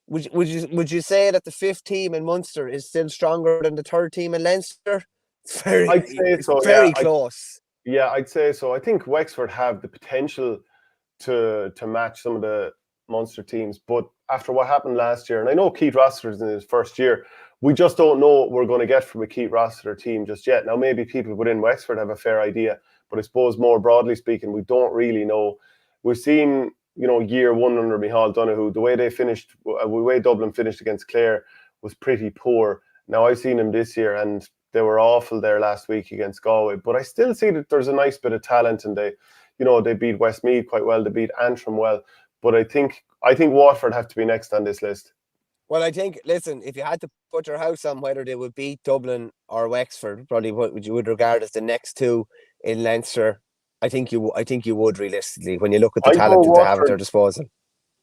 would you say that the 5th team in Munster is still stronger than the 3rd team in Leinster? I'd say so. Very close. Yeah, I'd say so. I think Wexford have the potential to match some of the Munster teams, but after what happened last year, and I know Keith Rossiter's in his first year, we just don't know what we're going to get from a Keith Rossiter team just yet. Now, maybe people within Wexford have a fair idea, but I suppose more broadly speaking, we don't really know. We've seen, year one under Micheál Donoghue, the way Dublin finished against Clare was pretty poor. Now, I've seen them this year, and they were awful there last week against Galway, but I still see that there's a nice bit of talent, and they beat Westmeath quite well, they beat Antrim well, but I think Waterford have to be next on this list. Well, I think, listen, if you had to put your house on whether they would beat Dublin or Wexford, probably what you would regard as the next two in Leinster, I think you would realistically, when you look at the talent that they have at their disposal.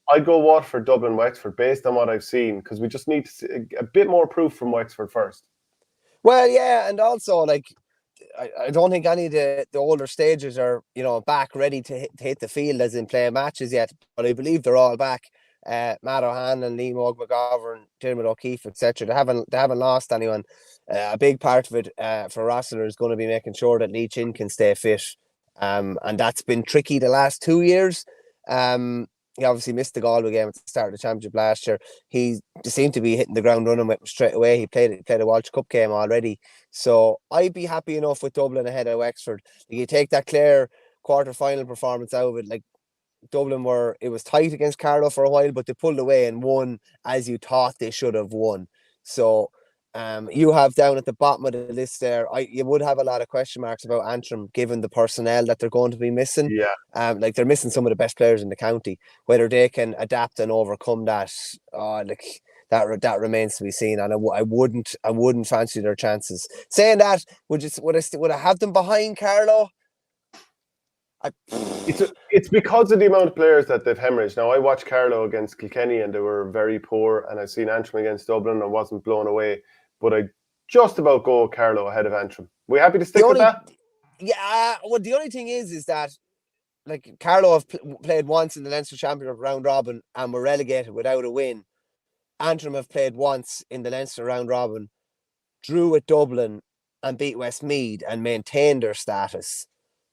I'd go Waterford, Dublin, Wexford, based on what I've seen, because we just need to see a bit more proof from Wexford first. Well, yeah, and also, like, I don't think any of the older stages are, back ready to hit the field as in playing matches yet, but I believe they're all back. Matt O'Hanlon, Liam McGovern, Dermot O'Keefe, etc. They haven't lost anyone. A big part of it for Rossiter is going to be making sure that Lee Chin can stay fit, and that's been tricky the last 2 years. He obviously missed the Galway game at the start of the championship last year. He seemed to be hitting the ground running with him straight away. He played a Walsh Cup game already. So I'd be happy enough with Dublin ahead of Wexford. You take that Clare quarter-final performance out of it, like Dublin it was tight against Carlow for a while, but they pulled away and won as you thought they should have won. So you have down at the bottom of the list there, you would have a lot of question marks about Antrim given the personnel that they're going to be missing. Yeah. Like they're missing some of the best players in the county. Whether they can adapt and overcome that, that remains to be seen. And I wouldn't fancy their chances. Saying that, would I have them behind Carlow? It's because of the amount of players that they've hemorrhaged. Now, I watched Carlow against Kilkenny and they were very poor, and I've seen Antrim against Dublin and I wasn't blown away. But I just about go Carlow ahead of Antrim. We happy to stick with that? Yeah. Well, the only thing is that like Carlow have played once in the Leinster Championship round robin and were relegated without a win. Antrim have played once in the Leinster round robin, drew at Dublin and beat Westmeath and maintained their status.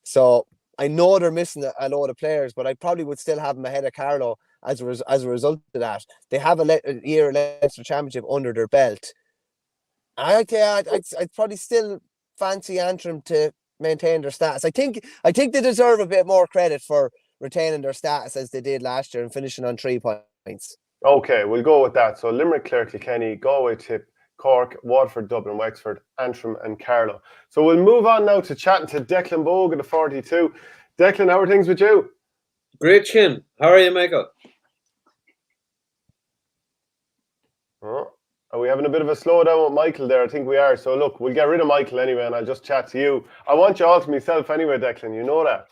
So I know they're missing a lot of players, but I probably would still have them ahead of Carlow as a result of that. They have a year of Leinster Championship under their belt. I'd probably still fancy Antrim to maintain their status. I think they deserve a bit more credit for retaining their status as they did last year and finishing on 3 points. Okay, we'll go with that. So Limerick, Clare, Kilkenny, Galway, Tip, Cork, Waterford, Dublin, Wexford, Antrim and Carlow. So we'll move on now to chatting to Declan Bogue at the 42. Declan, how are things with you? Great, Shin. How are you, Michael? Oh, are we having a bit of a slowdown with Michael there? I think we are. So look, we'll get rid of Michael anyway and I'll just chat to you. I want you all to myself anyway, Declan. You know that.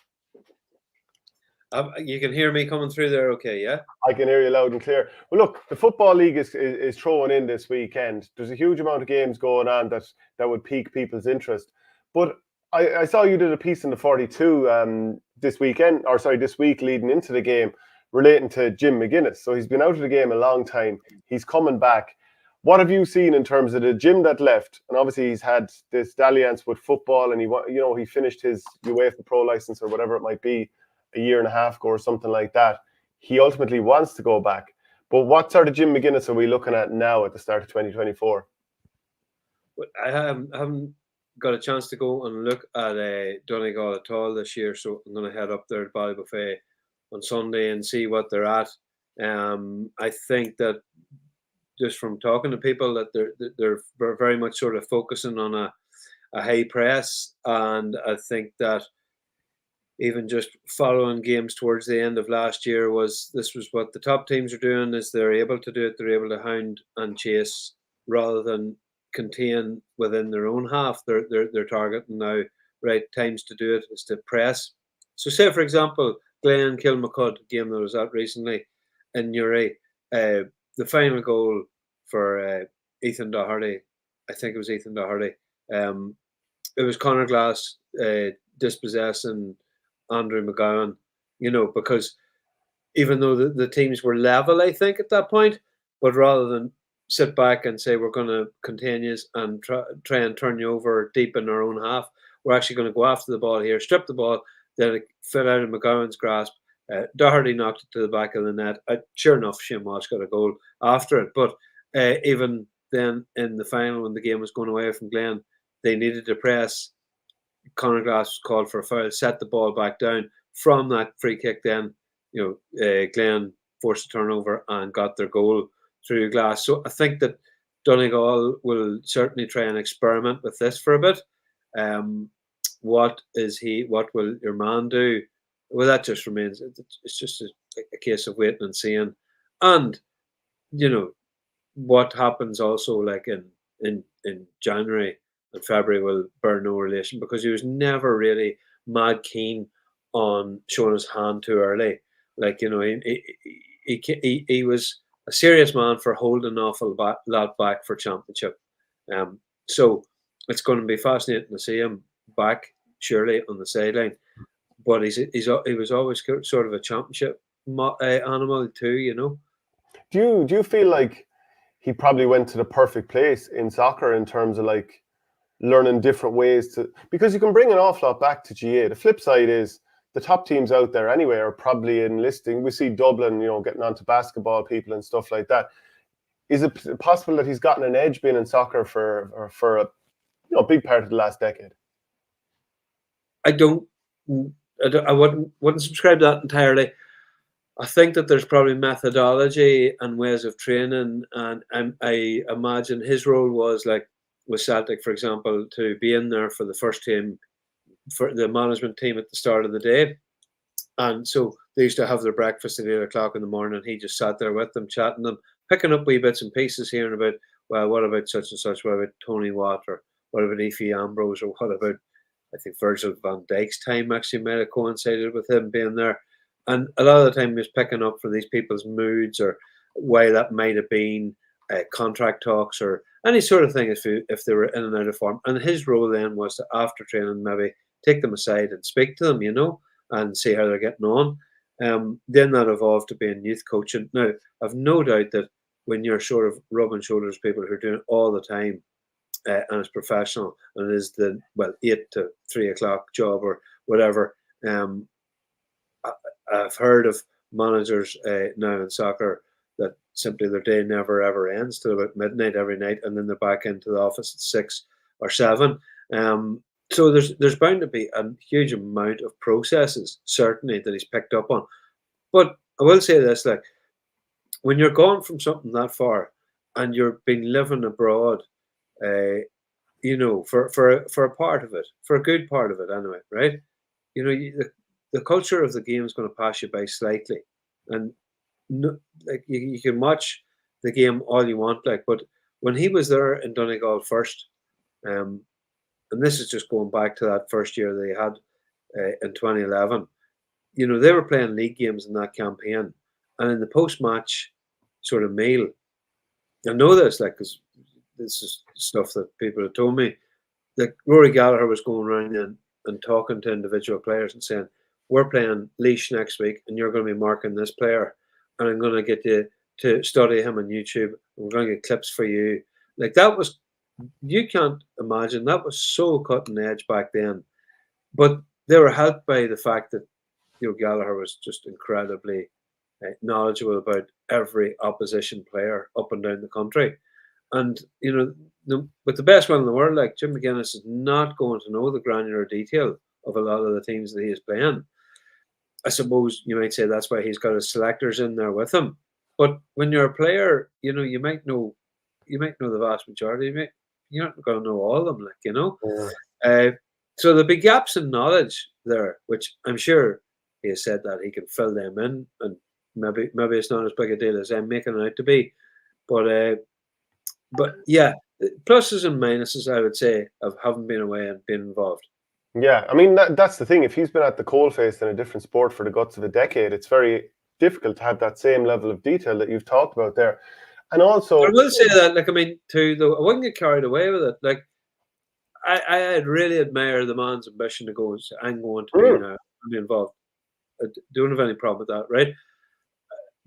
You can hear me coming through there, okay? Yeah, I can hear you loud and clear. Well, look, the Football League is throwing in this weekend. There's a huge amount of games going on that would pique people's interest. But I saw you did a piece in the 42 this week leading into the game relating to Jim McGuinness. So he's been out of the game a long time. He's coming back. What have you seen in terms of the Jim that left? And obviously he's had this dalliance with football, and he finished his UEFA Pro license or whatever it might be a year and a half ago or something like that. He ultimately wants to go back. But what sort of Jim McGuinness are we looking at now at the start of 2024? I haven't got a chance to go and look at Donegal at all this year, so I'm going to head up there to Ballybuffet on Sunday and see what they're at. I think that just from talking to people that they're very much sort of focusing on a high press, and I think that even just following games towards the end of last year this was what the top teams are doing, is they're able to do it. They're able to hound and chase rather than contain within their own half. They're targeting now right times to do it is to press. So say, for example, Glen Kilmacud game that was at recently in Newry, the final goal for Ethan Doherty, I think it was Ethan Doherty, it was Conor Glass dispossessing Andrew McGowan, because even though the teams were level, I think, at that point, but rather than sit back and say we're going to contain you and try and turn you over deep in our own half, we're actually going to go after the ball here, strip the ball, then it fell out of McGowan's grasp. Doherty knocked it to the back of the net. Sure enough, Shane Walsh got a goal after it. But even then, in the final, when the game was going away from Glen, they needed to press. Conor Glass was called for a foul, set the ball back down. From that free kick, then Glen forced a turnover and got their goal through Glass. So I think that Donegal will certainly try and experiment with this for a bit. What will your man do? Well, that just remains. It's just a case of waiting and seeing, and what happens also, like in January and February, will bear no relation, because he was never really mad keen on showing his hand too early. Like he was a serious man for holding an awful lot back for championship. So it's going to be fascinating to see him back, surely, on the sideline. But he was always sort of a championship animal too, Do you feel like he probably went to the perfect place in soccer in terms of like learning different ways to, because you can bring an awful lot back to GA. The flip side is the top teams out there anyway are probably enlisting. We see Dublin, getting onto basketball people and stuff like that. Is it possible that he's gotten an edge being in soccer for a big part of the last decade? I wouldn't subscribe to that entirely. I think that there's probably methodology and ways of training, and I imagine his role was like with Celtic, for example, to be in there for the first team, for the management team at the start of the day. And so they used to have their breakfast at 8 o'clock in the morning. He just sat there with them, chatting them, picking up wee bits and pieces here and about, well, what about such and such? What about Tony Watt? Or what about Efi Ambrose? Or what about, I think Virgil van Dijk's time actually might have coincided with him being there. And a lot of the time he was picking up for these people's moods or why that might have been, contract talks or any sort of thing if they were in and out of form. And his role then was to, after training, maybe take them aside and speak to them, and see how they're getting on. Then that evolved to being youth coaching. Now, I've no doubt that when you're sort of rubbing shoulders with people who are doing it all the time, and it's professional, and it is the 8 to 3 o'clock job or whatever. I've heard of managers now in soccer that simply their day never ever ends till about midnight every night, and then they're back into the office at 6 or 7. So there's bound to be a huge amount of processes, certainly, that he's picked up on. But I will say this, like, when you're gone from something that far and you're been living abroad, you know, for a part of it, for a good part of it anyway, right? You know, the culture of the game is going to pass you by slightly, and no, like you can watch the game all you want, like, but when he was there in Donegal first, and this is just going back to that first year they had in 2011, you know, they were playing league games in that campaign, and in the post-match sort of meal, I know this, like, because this is stuff that people have told me, that Rory Gallagher was going around and talking to individual players and saying, we're playing Laois next week and you're going to be marking this player, and I'm going to get you to study him on YouTube, and we're going to get clips for you. Like, that was, you can't imagine, that was so cutting edge back then. But they were helped by the fact that, you know, Gallagher was just incredibly knowledgeable about every opposition player up and down the country. And, you know, but the best one in the world, like Jim McGuinness, is not going to know the granular detail of a lot of the teams that he is playing. I suppose you might say that's why he's got his selectors in there with him. But when you're a player, you know, you might know the vast majority. You're not going to know all of them, like, you know. Yeah. So there'll be gaps in knowledge there, which I'm sure he has said that he can fill them in, and maybe it's not as big a deal as I'm making it out to be. But yeah, pluses and minuses, I would say, of having been away and been involved. Yeah, I mean, that's the thing. If he's been at the coalface in a different sport for the guts of a decade, it's very difficult to have that same level of detail that you've talked about there. And also, I will say that, like, I mean, too, though, I wouldn't get carried away with it. Like, I'd really admire the man's ambition to go, I'm going to be now, be involved. I don't have any problem with that, right?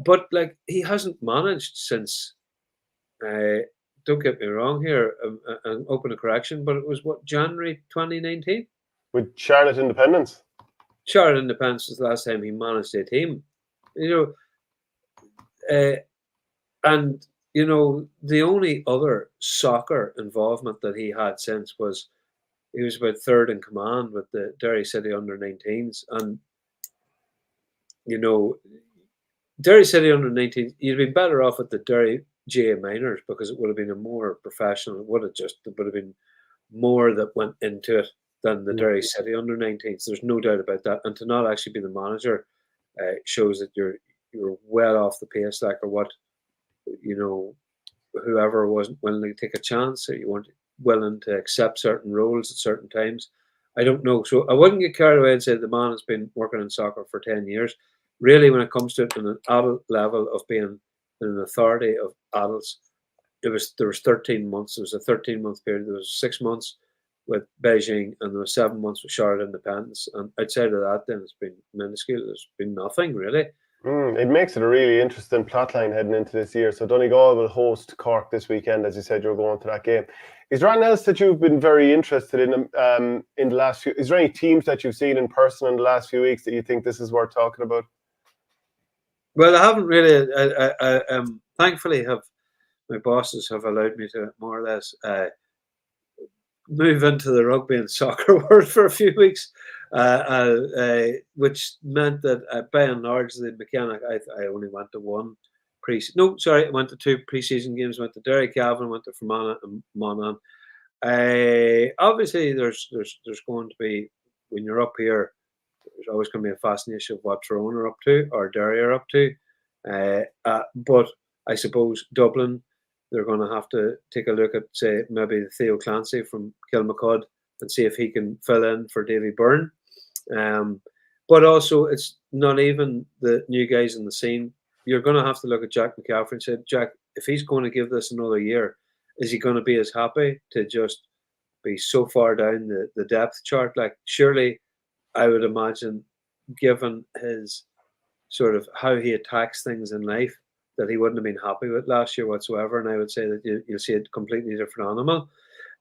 But, like, he hasn't managed since, don't get me wrong here, an open a correction, but it was, what, January 2019? with Charlotte Independence. Charlotte Independence was the last time he managed a team. You know, and, you know, the only other soccer involvement that he had since was he was about third in command with the Derry City under-19s. And, you know, Derry City under-19s, you'd be better off at the Derry GA minors, because it would have been a more professional, it would have been more that went into it than the Derry City under-19s. There's no doubt about that. And to not actually be the manager shows that you're well off the pace, like, or what, you know, whoever wasn't willing to take a chance, or you weren't willing to accept certain roles at certain times. I don't know. So I wouldn't get carried away and say the man has been working in soccer for 10 years. Really, when it comes to it, in an adult level of being an authority of adults, there was 13 months. There was a 13-month period. There was 6 months with Beijing, and there was 7 months with Charlotte Independence. And outside of that, then it's been minuscule. There's been nothing really. It makes it a really interesting plotline heading into this year. So Donegal will host Cork this weekend, as you said, you're going to that game. Is there anything else that you've been very interested in the last few? Is there any teams that you've seen in person in the last few weeks that you think this is worth talking about? Well, I haven't really. I thankfully my bosses have allowed me to more or less move into the rugby and soccer world for a few weeks, which meant that by and large the mechanic, I only went to one I went to 2 pre-season games. Went to Derry Cavan, went to Fermanagh and Monaghan. Obviously, there's going to be, when you're up here, there's always going to be a fascination of what Tyrone are up to or Derry are up to. But I suppose Dublin, they're going to have to take a look at, say, maybe Theo Clancy from Kilmacud and see if he can fill in for Davy Byrne. But also, it's not even the new guys in the scene. You're going to have to look at Jack McCaffrey and say, Jack, if he's going to give this another year, is he going to be as happy to just be so far down the depth chart? Like, surely, I would imagine given his sort of how he attacks things in life, that he wouldn't have been happy with last year whatsoever. And I would say that you'll see a completely different animal.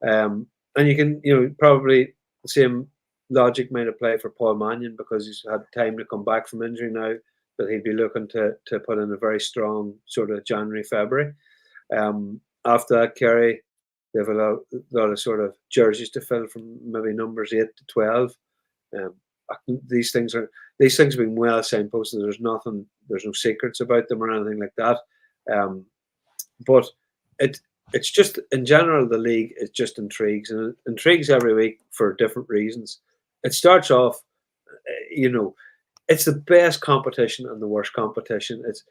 And you can, probably the same logic might apply for Paul Mannion, because he's had time to come back from injury now, that he'd be looking to put in a very strong sort of January, February. After that, Kerry, they have a lot of sort of jerseys to fill from maybe numbers 8 to 12. These things have been well signposted. There's no secrets about them or anything like that. But it's just, in general, the league, it just intrigues, and it intrigues every week for different reasons. It starts off, it's the best competition and the worst competition. It's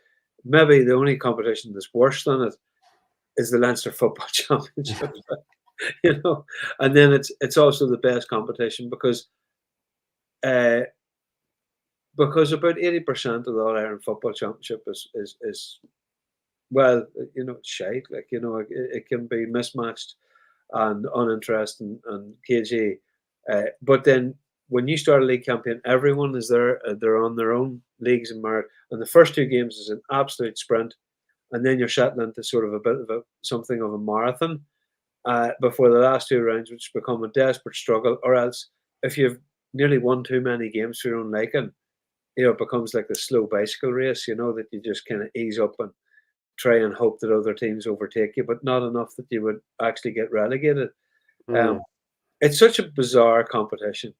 maybe the only competition that's worse than it is the Leinster Football Championship. And then it's also the best competition because about 80% of the All-Ireland Football Championship is well, shite. Like, it can be mismatched and uninteresting and cagey. But then when you start a league campaign, everyone is there. They're on their own leagues and merit. And the first 2 games is an absolute sprint. And then you're settling into sort of a bit of something of a marathon before the last 2 rounds, which become a desperate struggle. Or else, if you've nearly won too many games for your own liking, it becomes like a slow bicycle race, that you just kind of ease up and try and hope that other teams overtake you, but not enough that you would actually get relegated. It's such a bizarre competition.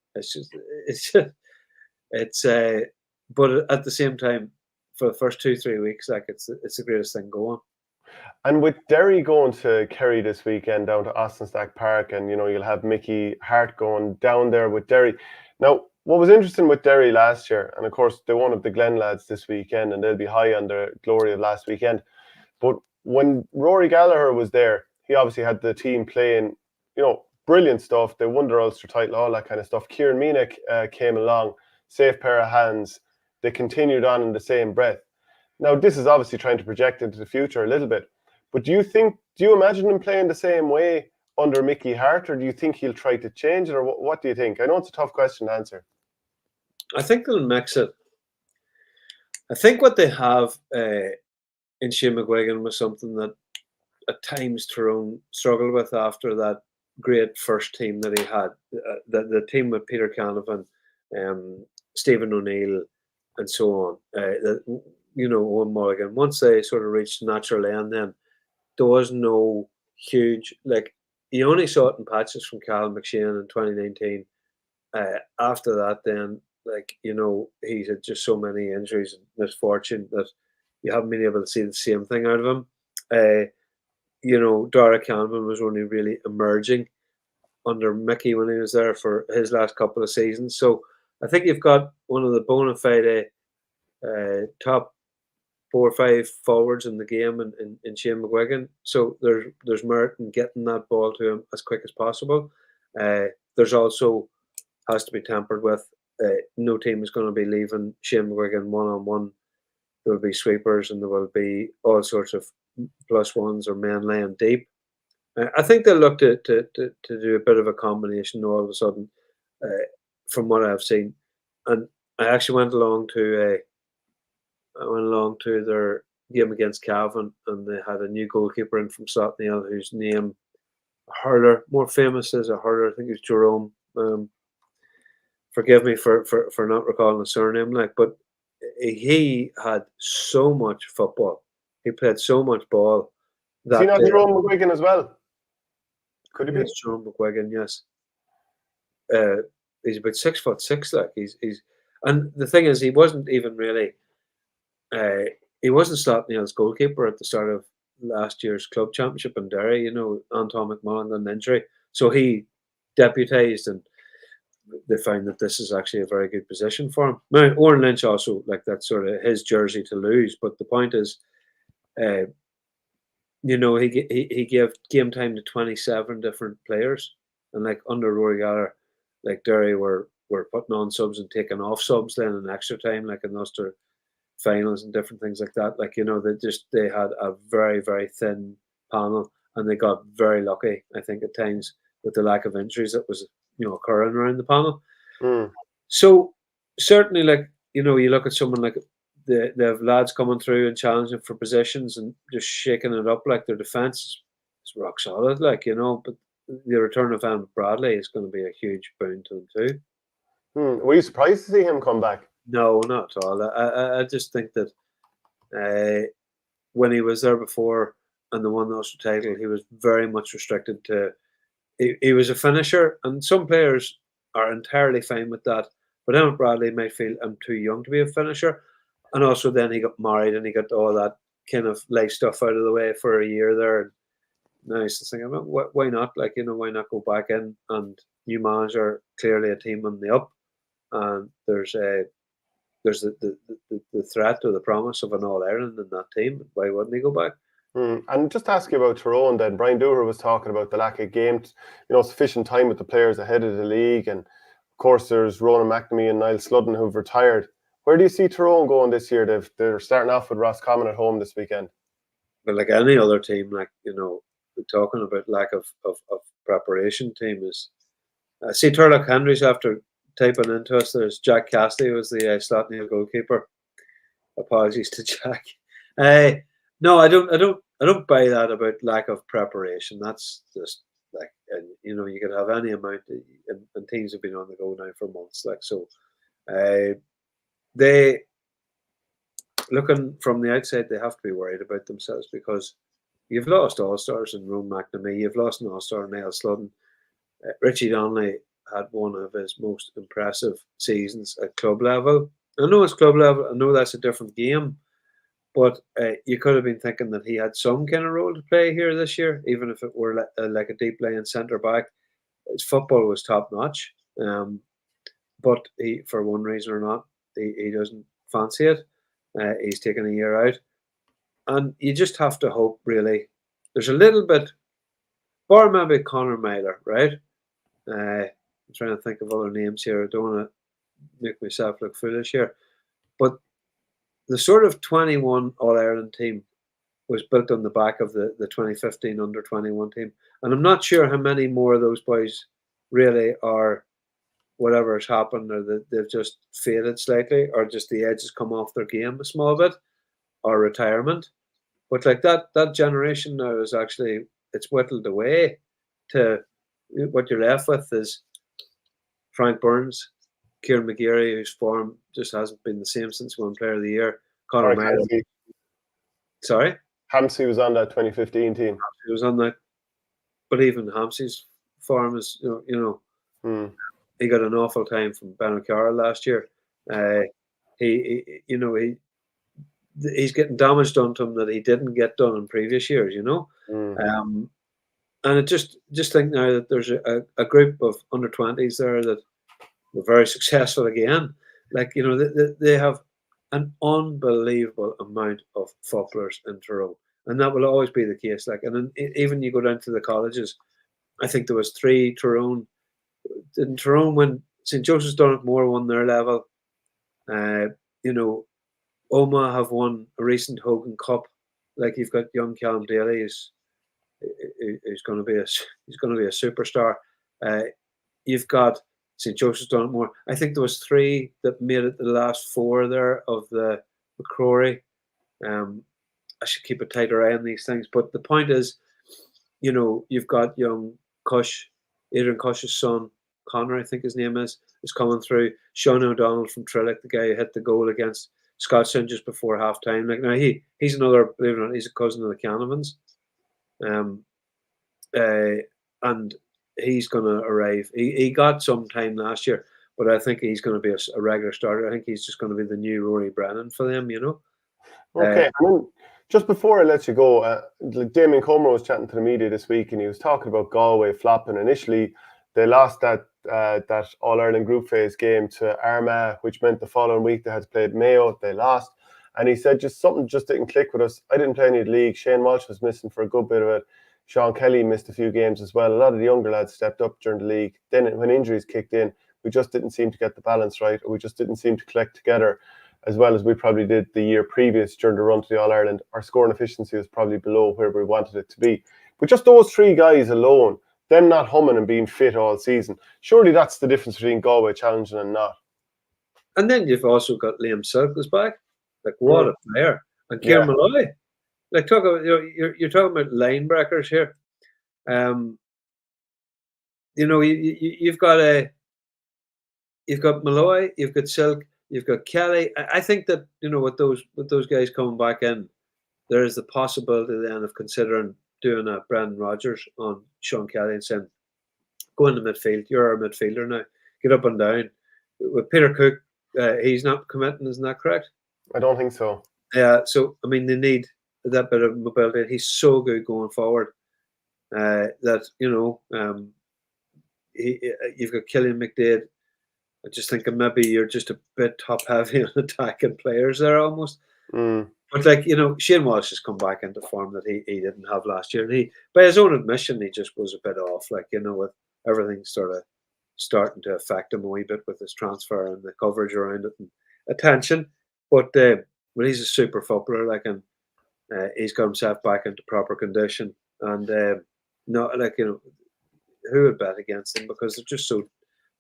But at the same time, for the first 2-3 weeks, like it's the greatest thing going. And with Derry going to Kerry this weekend down to Austin Stack Park, and you'll have Mickey Hart going down there with Derry. Now, what was interesting with Derry last year, and of course they won up the Glen lads this weekend, and they'll be high on the glory of last weekend. But when Rory Gallagher was there, he obviously had the team playing, brilliant stuff. They won their Ulster title, all that kind of stuff. Kieran Meenick came along, safe pair of hands. They continued on in the same breath. Now, this is obviously trying to project into the future a little bit. But do you imagine him playing the same way under Mickey Hart, or do you think he'll try to change it, or what do you think? I know it's a tough question to answer. I think they'll mix it. I think what they have in Shane McGuigan was something that at times Tyrone struggled with after that great first team that he had. The team with Peter Canavan, Stephen O'Neill, and so on. Owen Mulligan. Once they sort of reached natural end, then there was no huge, like, you only saw it in patches from Callum McShane in 2019. After that, then, like, he's had just so many injuries and misfortune that you haven't been able to see the same thing out of him. Dara Canavan was only really emerging under Mickey when he was there for his last couple of seasons. So I think you've got one of the bona fide top 4 or 5 forwards in the game in Shane McGuigan. So there's merit in getting that ball to him as quick as possible. There's also has to be tempered with no team is going to be leaving Shane McGuigan one-on-one. There will be sweepers and there will be all sorts of +1s or men laying deep. I think they'll look to do a bit of a combination all of a sudden, from what I've seen. And I actually went along to their game against Cavan, and they had a new goalkeeper in from Slaughtneil whose name, a hurler, more famous as a hurler, I think it's Jerome. Forgive me for not recalling the surname, but he had so much football. He played so much ball. Is he not Jerome McGuigan as well? Could he be? Yes, Jerome McGuigan, yes. He's about 6'6", like he's and the thing is, he wasn't even really he wasn't Slaughtneil's goalkeeper at the start of last year's club championship in Derry. Anton McMullen got an injury, so he deputised, and they found that this is actually a very good position for him. Now, Oren Lynch also, like, that's sort of his jersey to lose, but the point is, he gave game time to 27 different players, and like under Rory Gallagher, like Derry were putting on subs and taking off subs then in extra time, like in Ulster finals and different things like that. Like, they had a very, very thin panel, and they got very lucky, I think, at times with the lack of injuries that was occurring around the panel. So certainly, like, you look at someone like they have lads coming through and challenging for positions and just shaking it up. Like, their defence is rock solid, like, but the return of Aaron Bradley is going to be a huge boon to them too. Were you surprised to see him come back? No, not at all. I just think that when he was there before and the won the Ulster title, he was very much restricted to. He was a finisher, and some players are entirely fine with that. But Emmett Bradley might feel, I'm too young to be a finisher. And also then he got married and he got all that kind of life stuff out of the way for a year there. And now he's just thinking, well, why not? Like, why not go back in? And new manager, clearly a team on the up. And there's the threat or the promise of an All-Ireland in that team. Why wouldn't he go back? And just to ask you about Tyrone then, Brian Dooher was talking about the lack of game, sufficient time with the players ahead of the league. And of course, there's Ronan McNamee and Niall Sludden who've retired. Where do you see Tyrone going this year? They're starting off with Roscommon at home this weekend. But like any other team, like, we're talking about lack of preparation team is. See, Turlock Henry's after typing into us. There's Jack Cassidy was the Slotniel goalkeeper. Apologies to Jack. No, I don't buy that about lack of preparation. That's just like, and you could have any amount, and teams have been on the go now for months. Like, so, they looking from the outside, they have to be worried about themselves because you've lost all-stars in Ronan McNamee, you've lost an all-star in Niall Sludden. Richie Donnelly had one of his most impressive seasons at club level. I know it's club level, I know that's a different game, but you could have been thinking that he had some kind of role to play here this year, even if it were like a deep laying centre back. His football was top notch, but he, for one reason or not, he doesn't fancy it. He's taken a year out, and you just have to hope. Really, there's a little bit, or maybe Conor Myler, right? I'm trying to think of other names here. I don't want to make myself look foolish here, but the sort of 21 All-Ireland team was built on the back of the 2015 under-21 team. And I'm not sure how many more of those boys really are whatever has happened, or that they've just faded slightly, or just the edges come off their game a small bit, or retirement. But like that generation now is actually, it's whittled away to what you're left with is Frank Burns, Kieran McGeary, whose form just hasn't been the same since won Player of the Year. Conor Myler. Sorry? Hampsey was on that 2015 team. He was on that. But even Hampsey's form is, he got an awful time from Ben O'Carroll last year. He's getting damage done to him that he didn't get done in previous years, And I just think now that there's a group of under-20s there that were very successful again. Like, they have an unbelievable amount of footballers in Tyrone. And that will always be the case. Like, and then even you go down to the colleges, I think there was 3 Tyrone. In Tyrone, when St. Joseph's Donegal won their level, Omagh have won a recent Hogan Cup. Like, you've got young Callum Daly, who's going to be a superstar. You've got St. Joseph's Donegal. I think there was 3 that made it the last 4 there of the McCrory. I should keep a tighter eye on these things, but the point is, you've got young Cush, Adrian Cush's son, Connor, I think his name is coming through. Sean O'Donnell from Trillick, the guy who hit the goal against Scott St. just before half time. Like, now he's another, believe it or not, he's a cousin of the Canavans. And he's going to arrive. He got some time last year, but I think he's going to be a regular starter. I think he's just going to be the new Rory Brennan for them, Okay, and then just before I let you go, Damien Comer was chatting to the media this week, and he was talking about Galway flopping. Initially, they lost that All-Ireland group phase game to Armagh, which meant the following week they had to play at Mayo. They lost. And he said something just didn't click with us. I didn't play any of the league. Shane Walsh was missing for a good bit of it. Sean Kelly missed a few games as well. A lot of the younger lads stepped up during the league. Then when injuries kicked in, we just didn't seem to get the balance right, or we just didn't seem to collect together as well as we probably did the year previous during the run to the All-Ireland. Our scoring efficiency was probably below where we wanted it to be. But just those 3 guys alone, them not humming and being fit all season, surely that's the difference between Galway challenging and not. And then you've also got Liam Silkles back. Like, what a player. And Kieran Malloy. Like, talk about, you're talking about line breakers here. You've got Malloy, you've got Silk, you've got Kelly. I think that, with those guys coming back in, there is the possibility then of considering doing a Brendan Rodgers on Sean Kelly and saying, go into midfield. You're our midfielder now. Get up and down. With Peter Cook, he's not committing, isn't that correct? I don't think so. Yeah, so, I mean, they need that bit of mobility. He's so good going forward that, you've got Killian McDade. I just think maybe you're just a bit top-heavy on attacking players there almost. But, like, Shane Walsh has come back into form that he didn't have last year. And he, by his own admission, he just was a bit off, like, with everything sort of starting to affect him a wee bit with his transfer and the coverage around it and attention. But he's a super footballer, like, and he's got himself back into proper condition. And who would bet against him? Because they're just so,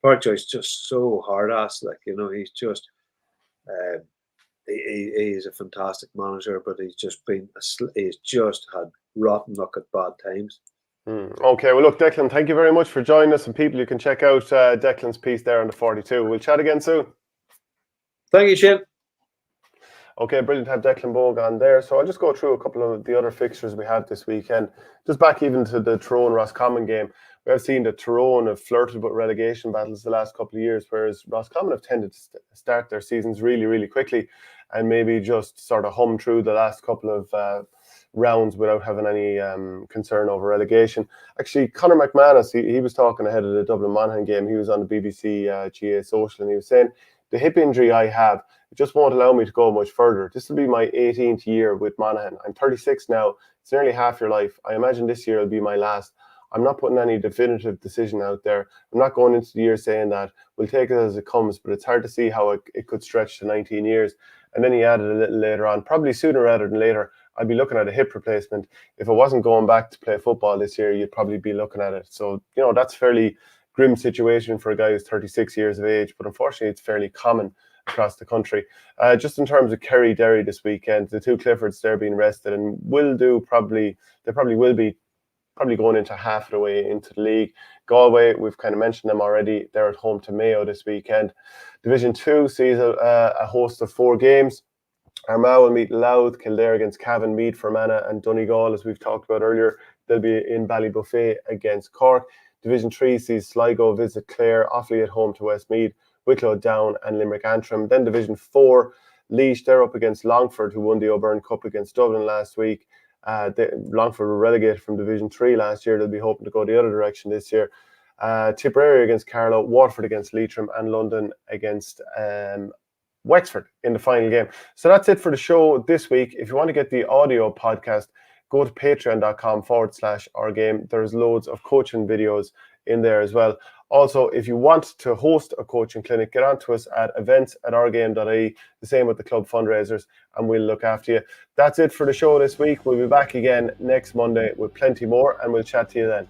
Partridge's just so hard-ass. Like, he's just, he's a fantastic manager, but he's just had rotten luck at bad times. Okay, well, look, Declan, thank you very much for joining us. And people, you can check out Declan's piece there on the 42. We'll chat again soon. Thank you, Shane. Okay, brilliant to have Declan Bogue on there. So I'll just go through a couple of the other fixtures we have this weekend. Just back even to the Tyrone-Roscommon game. We have seen that Tyrone have flirted with relegation battles the last couple of years, whereas Roscommon have tended to start their seasons really, really quickly and maybe just sort of hum through the last couple of rounds without having any concern over relegation. Actually, Conor McManus, he was talking ahead of the Dublin-Monaghan game. He was on the BBC GA Social, and he was saying, the hip injury I have, it just won't allow me to go much further. This will be my 18th year with Monaghan. I'm 36 now. It's nearly half your life. I imagine this year will be my last. I'm not putting any definitive decision out there. I'm not going into the year saying that we'll take it as it comes, but it's hard to see how it could stretch to 19 years. And then he added a little later on, probably sooner rather than later, I'd be looking at a hip replacement. If I wasn't going back to play football this year, you'd probably be looking at it. So, that's a fairly grim situation for a guy who's 36 years of age, but unfortunately it's fairly common across the country. Just in terms of Kerry Derry this weekend, the two Cliffords, they're being rested and they probably will be going into half of the way into the league. Galway, we've kind of mentioned them already. They're at home to Mayo this weekend. Division 2 sees a host of 4 games. Armagh will meet Louth, Kildare against Cavan, Meath, Fermanagh and Donegal, as we've talked about earlier. They'll be in Ballybuffet against Cork. Division 3 sees Sligo visit Clare, Offaly at home to Westmeath, Wicklow Down and Limerick Antrim. Then Division 4, Laois, they're up against Longford, who won the O'Byrne Cup against Dublin last week. Longford were relegated from Division 3 last year. They'll be hoping to go the other direction this year. Tipperary against Carlow, Waterford against Leitrim and London against Wexford in the final game. So that's it for the show this week. If you want to get the audio podcast, go to patreon.com/OurGame. There's loads of coaching videos in there as well. Also, if you want to host a coaching clinic, get on to us at events@ourgame.ie. The same with the club fundraisers, and we'll look after you. That's it for the show this week. We'll be back again next Monday with plenty more, and we'll chat to you then.